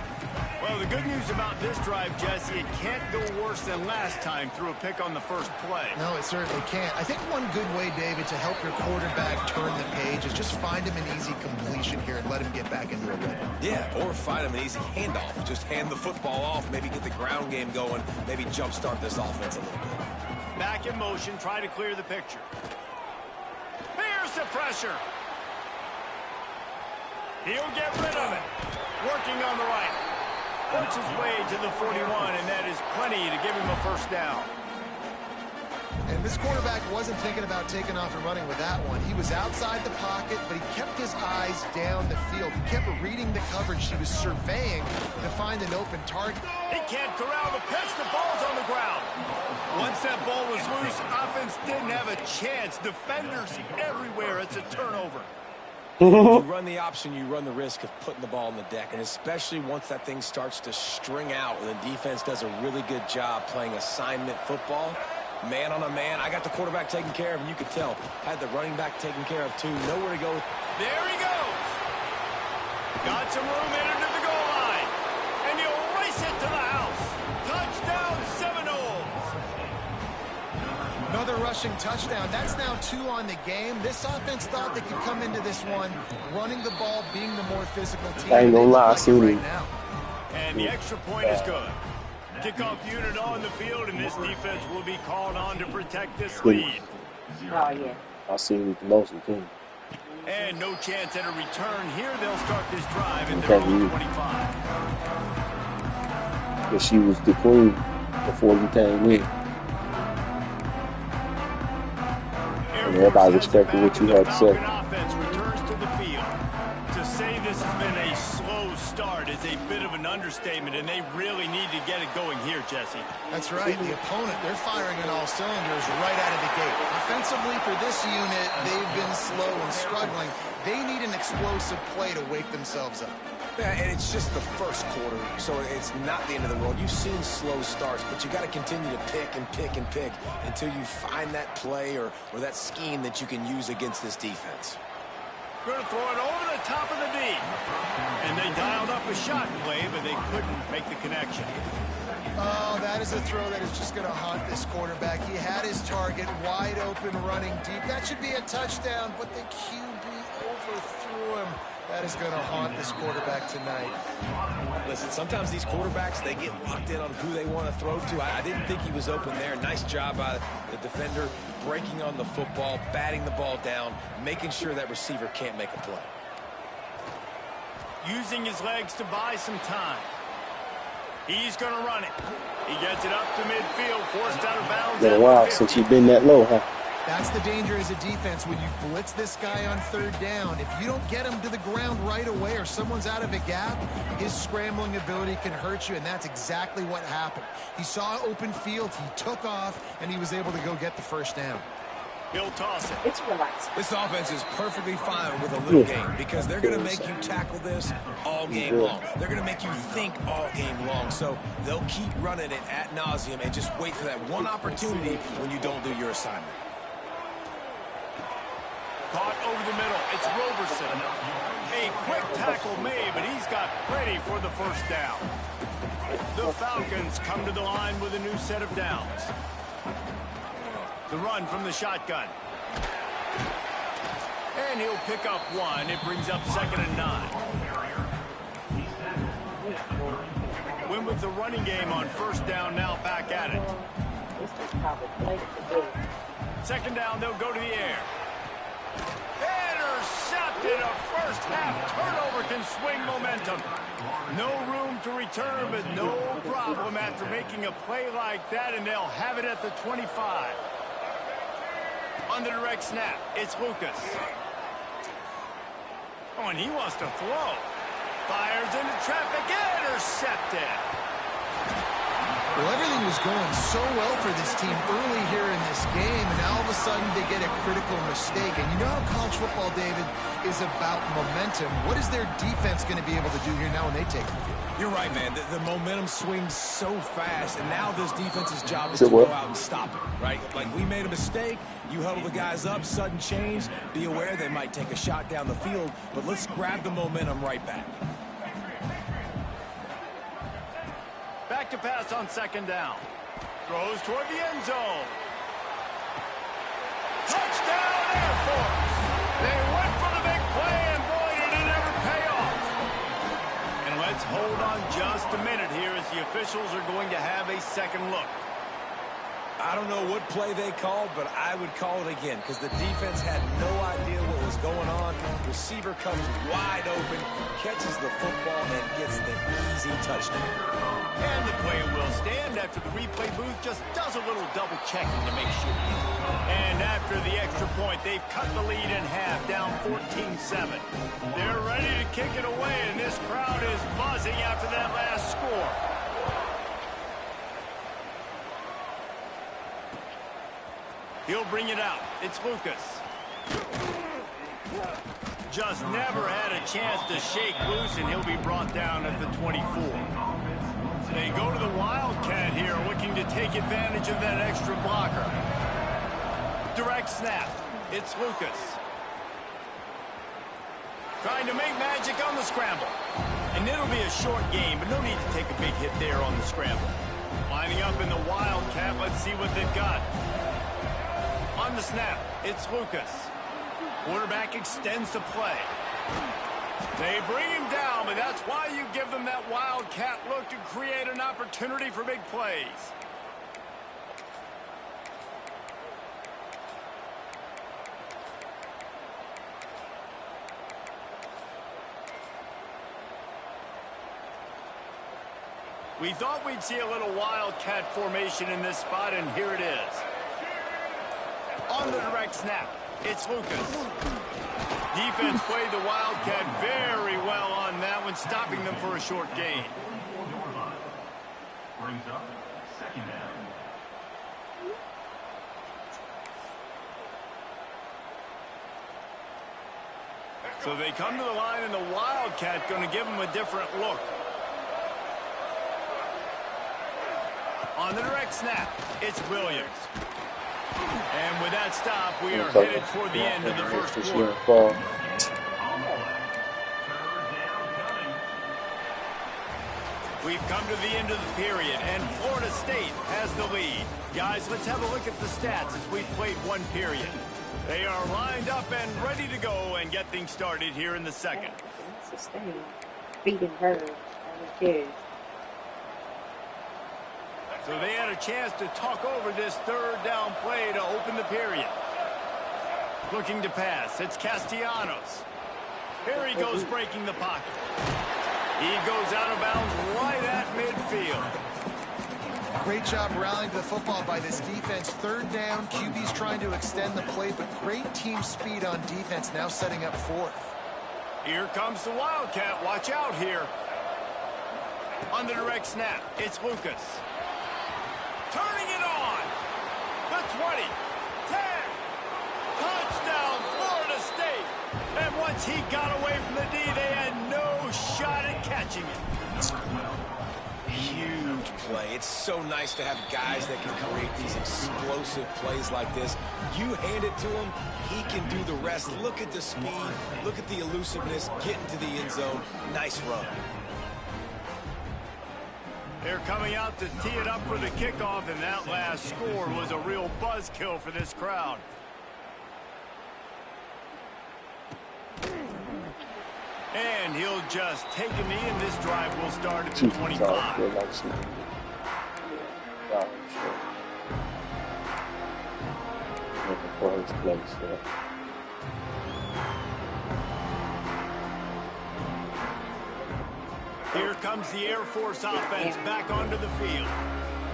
Well, the good news about this drive, Jesse, it can't go worse than last time through a pick on the first play. No, it certainly can't. I think one good way, David, to help your quarterback turn the page is just find him an easy completion here and let him get back into a rhythm. Yeah, or find him an easy handoff. Just hand the football off, maybe get the ground game going, maybe jumpstart this offense a little bit. Back in motion, try to clear the picture. Here's the pressure. He'll get rid of it. Working on the right. Works his way to the 41, and that is plenty to give him a first down. And this quarterback wasn't thinking about taking off and running with that one. He was outside the pocket, but he kept his eyes down the field. He kept reading the coverage. He was surveying to find an open target. He can't corral the pitch. The ball's on the ground. Once that ball was loose, offense didn't have a chance. Defenders everywhere. It's a turnover. You run the option, you run the risk of putting the ball on the deck, and especially once that thing starts to string out and the defense does a really good job playing assignment football, man on a man. I got the quarterback taken care of, and you could tell. Had the running back taken care of, too. Nowhere to go. There he goes. Got some room in to the goal line, and he'll race it to the house. Touchdown, Seminoles. Another rushing touchdown. That's now 2 on the game. This offense thought they could come into this one running the ball, being the more physical team. I ain't gonna lie, I seen right him. now. And the extra point is good. Kickoff unit on the field, and this defense will be called on to protect this lead. Oh, yeah. I seen it the most of him. And no chance at a return here. They'll start this drive in their own 25. But she was the queen before you came in. And everybody respected what you had to say. Offense returns to the field. To say this has been a slow start is a bit of an understatement, and they really need to get it going here, Jesse. That's right. The opponent, they're firing on all cylinders right out of the gate. Offensively, for this unit, they've been slow and struggling. They need an explosive play to wake themselves up. Yeah, and it's just the first quarter, so it's not the end of the world. You've seen slow starts, but you got to continue to pick and pick and pick until you find that play or that scheme that you can use against this defense. Going to throw it over the top of the D. And they dialed up a shot play, but they couldn't make the connection. Oh, that is a throw that is just going to haunt this quarterback. He had his target wide open, running deep. That should be a touchdown, but the QB overthrew him. That is going to haunt this quarterback tonight. Listen, sometimes these quarterbacks, they get locked in on who they want to throw to. I didn't think he was open there. Nice job by the defender, breaking on the football, batting the ball down, making sure that receiver can't make a play. Using his legs to buy some time. He's going to run it. He gets it up to midfield, forced out of bounds. Been a while since you've been that low, huh? That's the danger as a defense when you blitz this guy on third down. If you don't get him to the ground right away or someone's out of a gap, his scrambling ability can hurt you, and that's exactly what happened. He saw open field, he took off, and he was able to go get the first down. He'll toss it. It's relaxed. This offense is perfectly fine with a little game because they're going to make you tackle this all game long. They're going to make you think all game long. So they'll keep running it ad nauseum and just wait for that one opportunity when you don't do your assignment. Caught over the middle. It's Roberson. A quick tackle made, but he's got plenty for the first down. The Falcons come to the line with a new set of downs. The run from the shotgun. And he'll pick up one. It brings up 2nd and 9. Win with the running game on first down, now back at it. 2nd down, they'll go to the air. Intercepted. A first half turnover can swing momentum. No room to return, but no problem after making a play like that, and they'll have it at the 25. On the direct snap, it's Lucas. Oh, and he wants to throw. Fires into traffic, intercepted. Well, everything was going so well for this team early here in this game, and now all of a sudden they get a critical mistake. And you know how college football, David, is about momentum. What is their defense going to be able to do here now when they take the field? You're right, man. The momentum swings so fast, and now this defense's job is to go out and stop it, right? Like, we made a mistake, you huddle the guys up, sudden change, be aware they might take a shot down the field, but let's grab the momentum right back. Back to pass on 2nd down. Throws toward the end zone. Touchdown, Air Force! They went for the big play, and boy, did it ever pay off. And let's hold on just a minute here as the officials are going to have a second look. I don't know what play they called, but I would call it again because the defense had no idea what was going on. Receiver comes wide open, catches the football, and gets the easy touchdown. And the play will stand after the replay booth just does a little double checking to make sure. And after the extra point, they've cut the lead in half, down 14-7. They're ready to kick it away, and this crowd is buzzing after that last score. He'll bring it out. It's Lucas. Just never had a chance to shake loose, and he'll be brought down at the 24. They go to the Wildcat here, looking to take advantage of that extra blocker. Direct snap. It's Lucas. Trying to make magic on the scramble. And it'll be a short game, but no need to take a big hit there on the scramble. Lining up in the Wildcat, let's see what they've got. On the snap, it's Lucas. Quarterback extends the play. They bring him down, but that's why you give them that Wildcat look to create an opportunity for big plays. We thought we'd see a little Wildcat formation in this spot, and here it is. On the direct snap, it's Lucas. Defense played the Wildcat very well on that one, stopping them for a short gain. Brings up 2nd down. So they come to the line, and the Wildcat going to give them a different look. On the direct snap, it's Williams. And with that stop, we are headed toward the end of the first quarter. We've come to the end of the period, and Florida State has the lead. Guys, let's have a look at the stats as we've played one period. They are lined up and ready to go and get things started here in the second. Beating her. That So they had a chance to talk over this third down play to open the period. Looking to pass. It's Castellanos. Here he goes breaking the pocket. He goes out of bounds right at midfield. Great job rallying to the football by this defense. Third down, QB's trying to extend the play, but great team speed on defense, now setting up fourth. Here comes the Wildcat. Watch out here. On the direct snap, it's Lucas. Turning it on. The 20, 10. Touchdown, Florida State. And once he got away from the D, they had no shot at catching it. Huge play. It's so nice to have guys that can create these explosive plays like this. You hand it to him, he can do the rest. Look at the speed, look at the elusiveness, get into the end zone. Nice run. They're coming out to tee it up for the kickoff, and that last score was a real buzzkill for this crowd. And he'll just take a knee, and this drive will start at the 25. Here comes the Air Force offense back onto the field.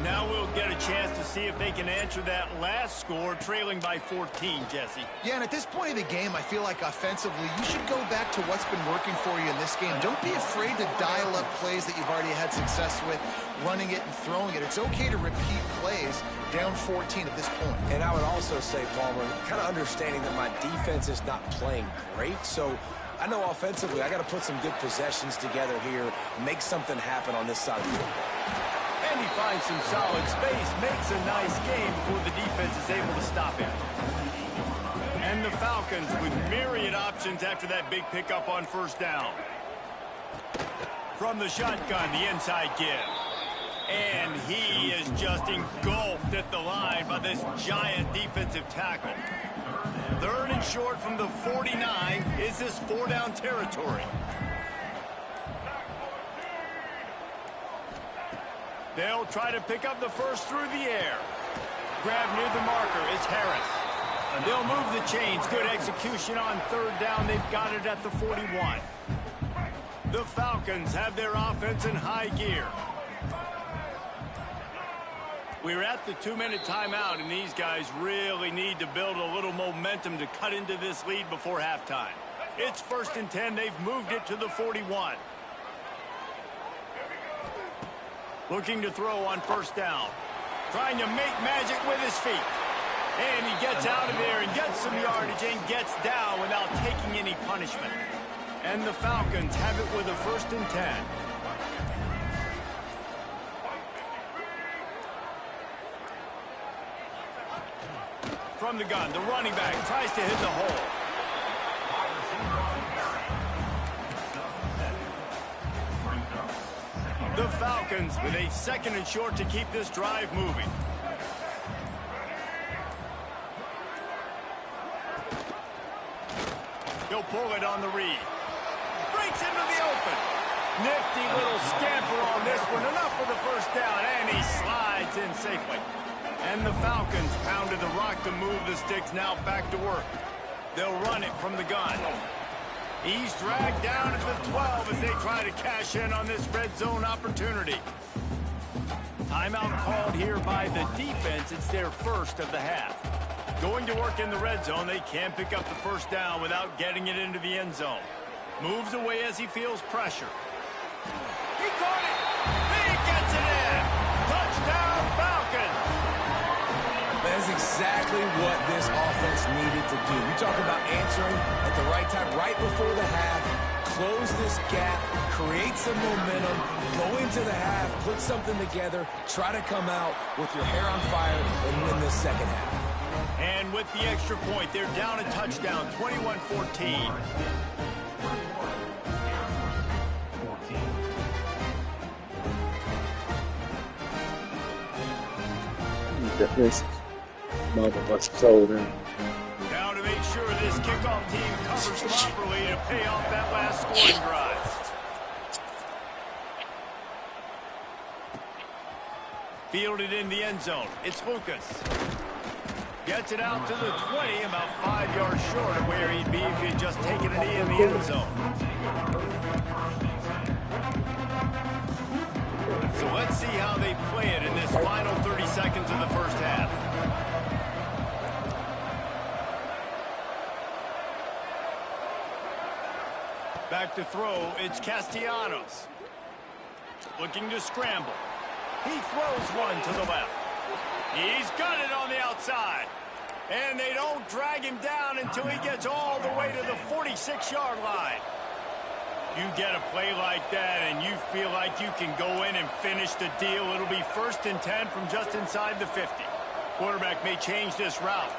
Now we'll get a chance to see if they can answer that last score, trailing by 14, Jesse. Yeah, and at this point of the game, I feel like offensively, you should go back to what's been working for you in this game. Don't be afraid to dial up plays that you've already had success with, running it and throwing it. It's okay to repeat plays down 14 at this point. And I would also say, Palmer, kind of understanding that my defense is not playing great, so I know offensively I got to put some good possessions together here, make something happen on this side of the football. And he finds some solid space, makes a nice game before the defense is able to stop him. And the Falcons with myriad options after that big pickup on first down. From the shotgun, the inside give. And he is just engulfed at the line by this giant defensive tackle. Third and short from the 49. Is this 4-down territory? They'll try to pick up the first through the air. Grab near the marker is Harris. They'll move the chains. Good execution on third down. They've got it at the 41. The Falcons have their offense in high gear. We're at the 2-minute timeout, and these guys really need to build a little momentum to cut into this lead before halftime. It's 1st and 10. They've moved it to the 41. Looking to throw on first down. Trying to make magic with his feet. And he gets out of there and gets some yardage and gets down without taking any punishment. And the Falcons have it with a 1st and 10. From the gun, the running back tries to hit the hole. The Falcons with a 2nd and short to keep this drive moving. He'll pull it on the read. Breaks into the open. Nifty little scamper on this one. Enough for the first down, and he slides in safely. And the Falcons pounded the rock to move the sticks, now back to work. They'll run it from the gun. He's dragged down at the 12 as they try to cash in on this red zone opportunity. Timeout called here by the defense. It's their first of the half. Going to work in the red zone, they can pick up the first down without getting it into the end zone. Moves away as he feels pressure. He caught it! He gets it in! Touchdown, Falcons! That's exactly what this offense needed to do. You talk about answering at the right time, right before the half, close this gap, create some momentum, go into the half, put something together, try to come out with your hair on fire and win this second half. And with the extra point, they're down a touchdown, 21-14. Defense. Much colder. Now to make sure this kickoff team covers properly to pay off that last scoring drive. Fielded in the end zone. It's Lucas. Gets it out to the 20, about 5 yards short of where he'd be if he had just taken a knee in the end zone. So let's see how they play it in this final 30 seconds of the first half. Back to throw, it's Castellanos. Looking to scramble. He throws one to the left. He's got it on the outside. And they don't drag him down until he gets all the way to the 46-yard line. You get a play like that and you feel like you can go in and finish the deal. It'll be 1st and 10 from just inside the 50. Quarterback may change this route.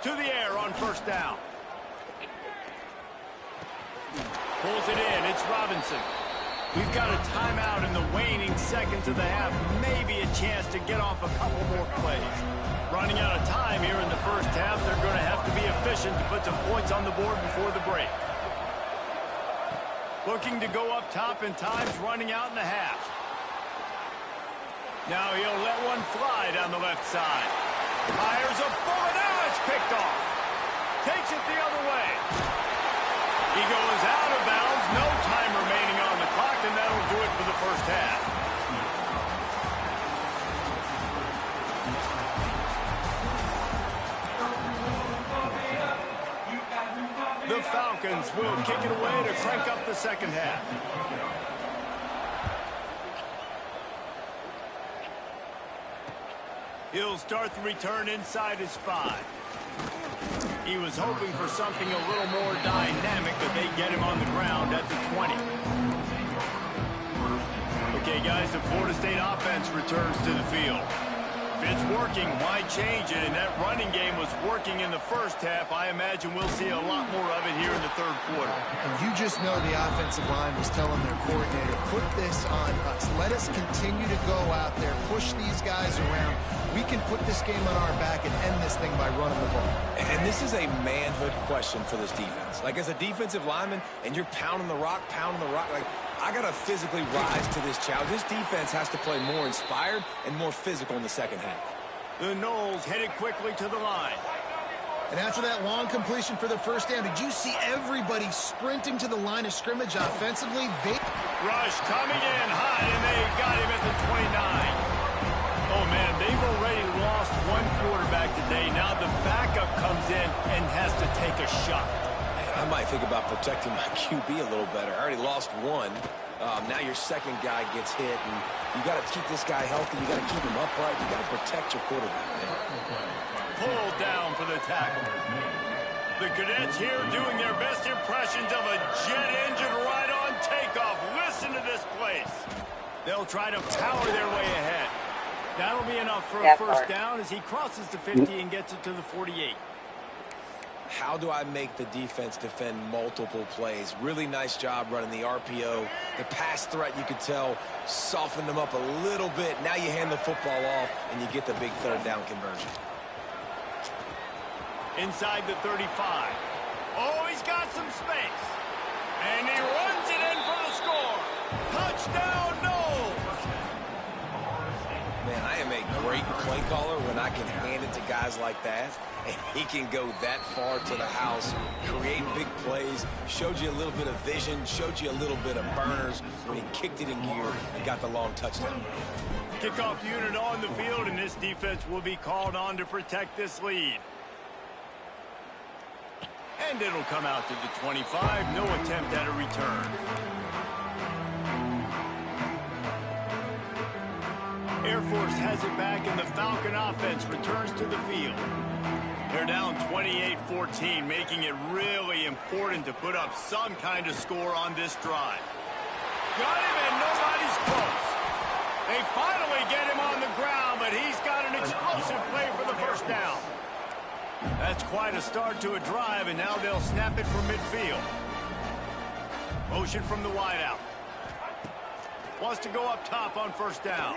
To the air on 1st down. Pulls it in. It's Robinson. We've got a timeout in the waning seconds of the half. Maybe a chance to get off a couple more plays. Running out of time here in the first half. They're going to have to be efficient to put some points on the board before the break. Looking to go up top, and time's running out in the half. Now he'll let one fly down the left side. Fires a bullet. Now it's picked off. Takes it the other way. He goes out of bounds. No time remaining on the clock, and that'll do it for the first half. The Falcons will kick it away to crank up the second half. He'll start the return inside his 5. He was hoping for something a little more dynamic, but they get him on the ground at the 20. Okay, guys, the Florida State offense returns to the field. If it's working, why change it? And that running game was working in the first half. I imagine we'll see a lot more of it here in the third quarter. And you just know the offensive line was telling their coordinator, put this on us. Let us continue to go out there, push these guys around. We can put this game on our back and end this thing by running the ball. And this is a manhood question for this defense. Like, as a defensive lineman, and you're pounding the rock, like, I got to physically rise to this challenge. This defense has to play more inspired and more physical in the second half. The Noles headed quickly to the line. And after that long completion for the first down, did you see everybody sprinting to the line of scrimmage offensively? Rush coming in hot, and they got him at the 29. Oh, man, they've already lost one quarterback today. Now the backup comes in and has to take a shot. I might think about protecting my QB a little better. I already lost one. Now your second guy gets hit, and you got to keep this guy healthy. You got to keep him upright. You got to protect your quarterback, man. Pulled down for the tackle. The Cadets here doing their best impressions of a jet engine right on takeoff. Listen to this place. They'll try to power their way ahead. That'll be enough for a first down as he crosses the 50 and gets it to the 48. How do I make the defense defend multiple plays? Really nice job running the RPO. The pass threat, you could tell, softened them up a little bit. Now you hand the football off, and you get the big third down conversion. Inside the 35. Oh, he's got some space. And he runs it in for the score. Touchdown, Noles. Man, I am a great play caller when I can hand it to guys like that. And he can go that far to the house, create big plays, showed you a little bit of vision, showed you a little bit of burners when he kicked it in gear and got the long touchdown. Kickoff unit on the field, and this defense will be called on to protect this lead. And it'll come out to the 25. No attempt at a return. Air Force has it back, and the Falcon offense returns to the field. They're down 28-14, making it really important to put up some kind of score on this drive. Got him, and nobody's close. They finally get him on the ground, but he's got an explosive play for the first down. That's quite a start to a drive, and now they'll snap it from midfield. Motion from the wideout. Wants to go up top on first down.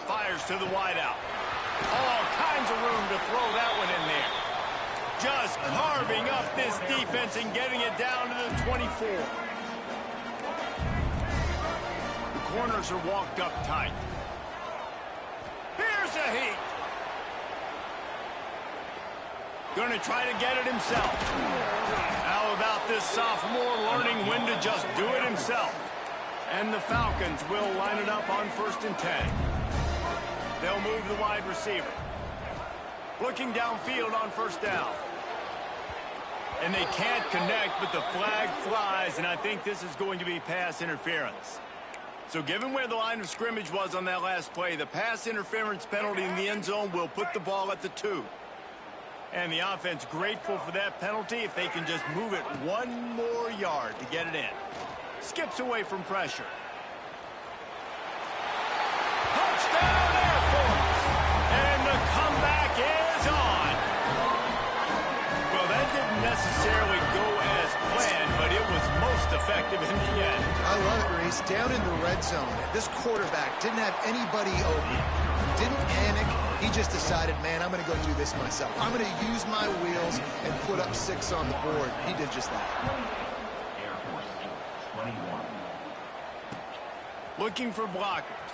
Fires to the wideout. All kinds of room to throw that one in there. Just carving up this defense and getting it down to the 24. The corners are walked up tight. Here's a heat. Going to try to get it himself. How about this sophomore learning when to just do it himself? And the Falcons will line it up on 1st and 10. They'll move the wide receiver. Looking downfield on 1st down. And they can't connect, but the flag flies, and I think this is going to be pass interference. So given where the line of scrimmage was on that last play, the pass interference penalty in the end zone will put the ball at the 2. And the offense grateful for that penalty if they can just move it 1 more yard to get it in. Skips away from pressure. Touchdown Air Force! And the comeback is on. Well, that didn't necessarily go as planned, but it was most effective in the end. I love it, Reese. Down in the red zone, this quarterback didn't have anybody open. Didn't panic. He just decided, man, I'm going to go do this myself. I'm going to use my wheels and put up 6 on the board. He did just that. Air Force 21. Looking for blockers.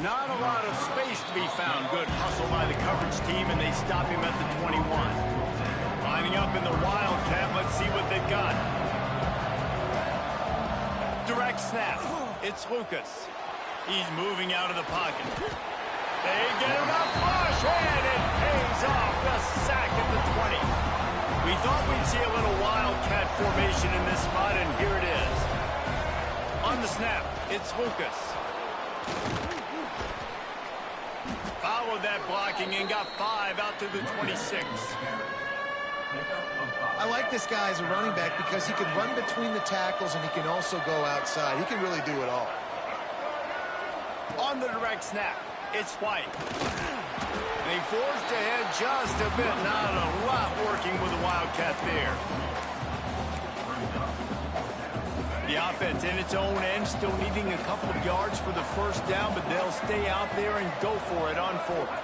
Not a lot of space to be found. Good hustle by the coverage team, and they stop him at the 21. Lining up in the Wildcat. Let's see what they've got. Direct snap. It's Lucas. He's moving out of the pocket. They get him up flush, and it pays off. The sack at the 20. We thought we'd see a little Wildcat formation in this spot, and here it is. On the snap, it's Lucas. Followed that blocking and got 5 out to the 26. I like this guy as a running back because he can run between the tackles and he can also go outside. He can really do it all. On the direct snap, it's White. They forced ahead just a bit. Not a lot working with the Wildcat there. The offense in its own end, still needing a couple of yards for the 1st down, but they'll stay out there and go for it on 4th.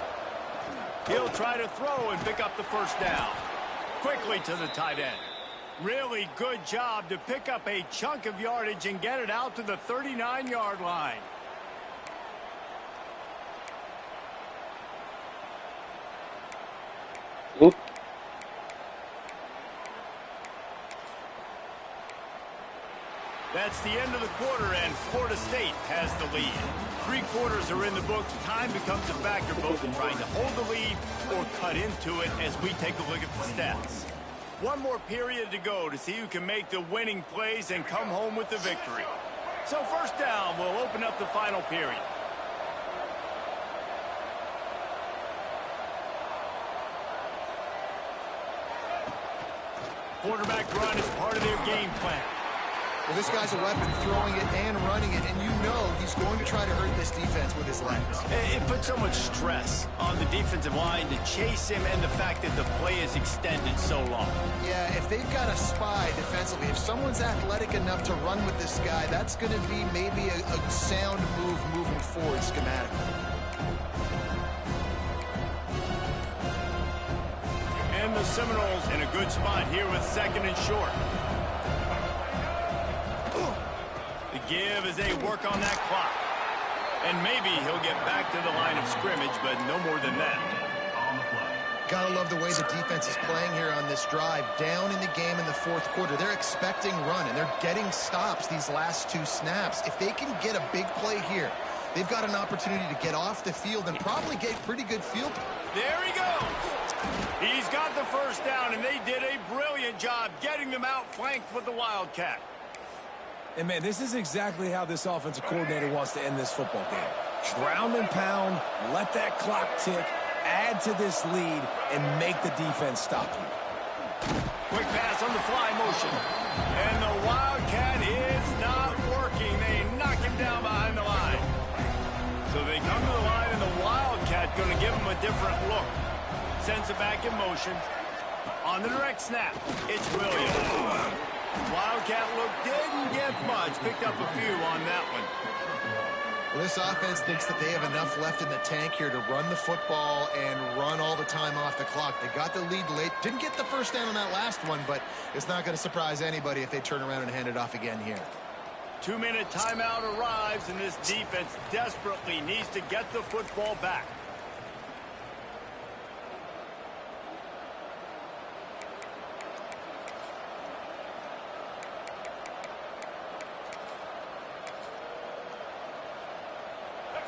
He'll try to throw and pick up the 1st down. Quickly to the tight end. Really good job to pick up a chunk of yardage and get it out to the 39-yard line. Oop. That's the end of the quarter, and Florida State has the lead. 3 quarters are in the books. Time becomes a factor both in trying to hold the lead or cut into it as we take a look at the stats. 1 more period to go to see who can make the winning plays and come home with the victory. So 1st down will open up the final period. Quarterback run is part of their game plan. Well, this guy's a weapon, throwing it and running it, and you know he's going to try to hurt this defense with his legs. It puts so much stress on the defensive line to chase him and the fact that the play is extended so long. Yeah, if they've got a spy defensively, if someone's athletic enough to run with this guy, that's going to be maybe a sound move moving forward schematically. And the Seminoles in a good spot here with 2nd and short. The give as they work on that clock. And maybe he'll get back to the line of scrimmage, but no more than that. Gotta love the way the defense is playing here on this drive. Down in the game in the 4th quarter. They're expecting run, and they're getting stops these last 2 snaps. If they can get a big play here, they've got an opportunity to get off the field and probably get pretty good field. There he goes. He's got the 1st down, and they did a brilliant job getting them outflanked with the Wildcat. And, man, this is exactly how this offensive coordinator wants to end this football game. Ground and pound, let that clock tick, add to this lead, and make the defense stop you. Quick pass on the fly motion. And the Wildcat is not working. They knock him down behind the line. So they come to the line, and the Wildcat going to give him a different look. Sends it back in motion. On the direct snap, it's Williams. Wildcat look didn't get much. Picked up a few on that one. Well, this offense thinks that they have enough left in the tank here to run the football and run all the time off the clock. They got the lead late. Didn't get the 1st down on that last one, but it's not going to surprise anybody if they turn around and hand it off again here. 2-minute timeout arrives, and this defense desperately needs to get the football back.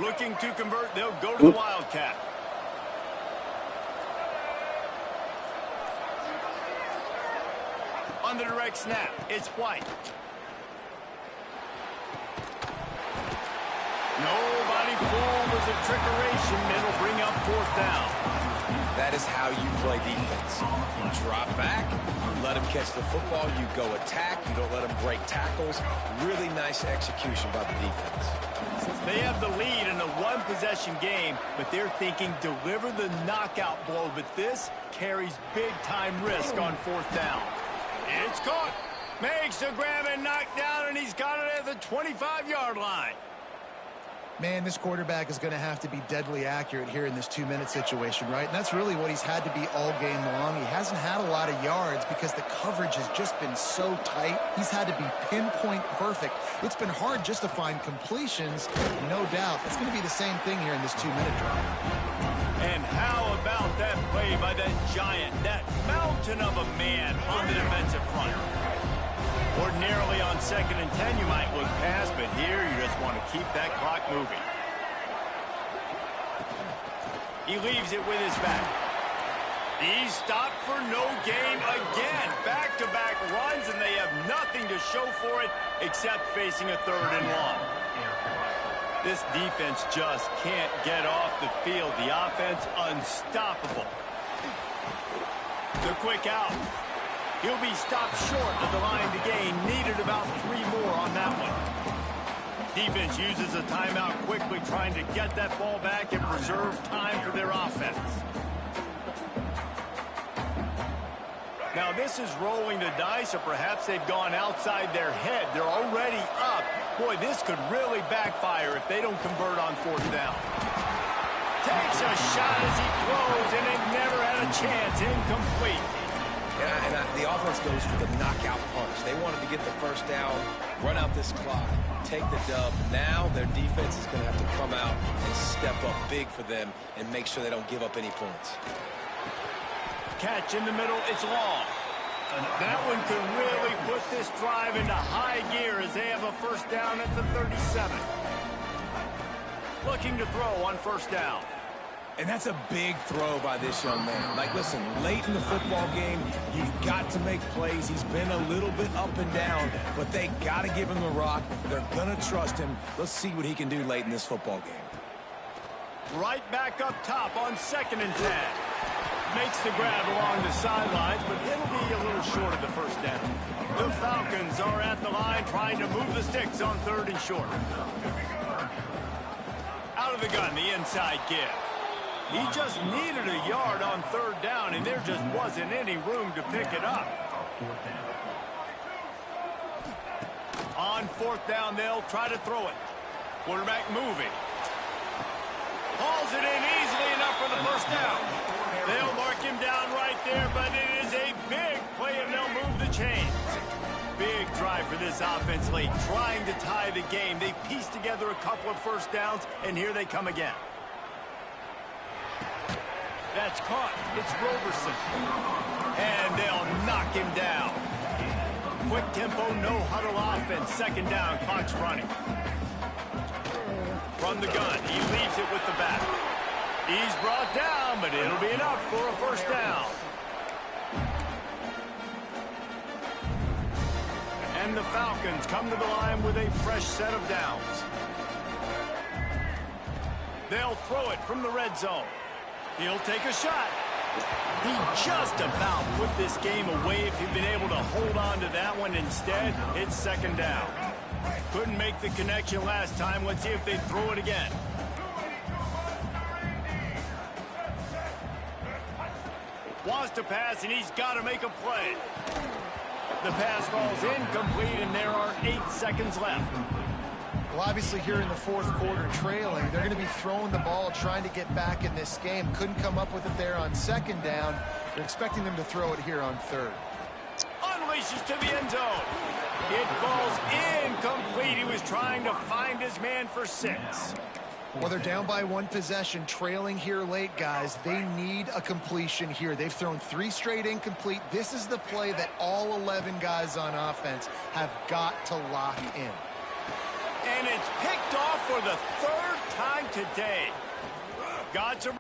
Looking to convert, they'll go to the Wildcat. On the direct snap, it's White. Nobody forwards a trickeration. It'll bring up 4th down. That is how you play defense. You drop back, you let him catch the football, you go attack, you don't let him break tackles. Really nice execution by the defense. They have the lead in a one-possession game, but they're thinking deliver the knockout blow. But this carries big-time risk on 4th down. It's caught. Makes the grab and knock down, and he's got it at the 25-yard line. Man, this quarterback is going to have to be deadly accurate here in this 2-minute situation, right? And that's really what he's had to be all game long. He hasn't had a lot of yards because the coverage has just been so tight. He's had to be pinpoint perfect. It's been hard just to find completions, no doubt. It's going to be the same thing here in this 2-minute drive. And how about that play by that giant, that mountain of a man on the defensive front? Ordinarily on 2nd and 10, you might look past, but here you just want to keep that clock moving. He leaves it with his back. He's stopped for no gain again. Back-to-back runs, and they have nothing to show for it except facing a 3rd and 1. This defense just can't get off the field. The offense unstoppable. The quick out. He'll be stopped short of the line to gain. Needed about 3 more on that one. Defense uses a timeout quickly, trying to get that ball back and preserve time for their offense. Now this is rolling the dice, or perhaps they've gone outside their head. They're already up. Boy, this could really backfire if they don't convert on 4th down. Takes a shot as he throws, and it never had a chance. Incomplete. And the offense goes for the knockout punch. They wanted to get the 1st down, run out this clock, take the dub. Now their defense is going to have to come out and step up big for them and make sure they don't give up any points. Catch in the middle, it's long. That one could really put this drive into high gear as they have a 1st down at the 37. Looking to throw on 1st down. And that's a big throw by this young man. Like, listen, late in the football game, you've got to make plays. He's been a little bit up and down, but they got to give him the rock. They're going to trust him. Let's see what he can do late in this football game. Right back up top on 2nd and 10. Makes the grab along the sidelines, but it'll be a little short of the 1st down. The Falcons are at the line trying to move the sticks on 3rd and short. Out of the gun, the inside give. He just needed a yard on 3rd down, and there just wasn't any room to pick it up. On 4th down, they'll try to throw it. Quarterback moving. Hauls it in easily enough for the 1st down. They'll mark him down right there, but it is a big play, and they'll move the chains. Big drive for this offense late, trying to tie the game. They pieced together a couple of 1st downs, and here they come again. That's caught. It's Roberson. And they'll knock him down. Quick tempo, no huddle offense. 2nd down, clock's running. From the gun, he leaves it with the back. He's brought down, but it'll be enough for a 1st down. And the Falcons come to the line with a fresh set of downs. They'll throw it from the red zone. He'll take a shot. He just about put this game away if he'd been able to hold on to that one. Instead, it's 2nd down. Couldn't make the connection last time. Let's see if they throw it again. Wants to pass, and he's got to make a play. The pass falls incomplete, and there are 8 seconds left. Well, obviously here in the 4th quarter trailing, they're going to be throwing the ball, trying to get back in this game. Couldn't come up with it there on 2nd down. They're expecting them to throw it here on 3rd. Unleashes to the end zone. It falls incomplete. He was trying to find his man for 6. Well, they're down by 1 possession, trailing here late, guys. They need a completion here. They've thrown 3 straight incomplete. This is the play that all 11 guys on offense have got to lock in. And it's picked off for the third time today. Got some.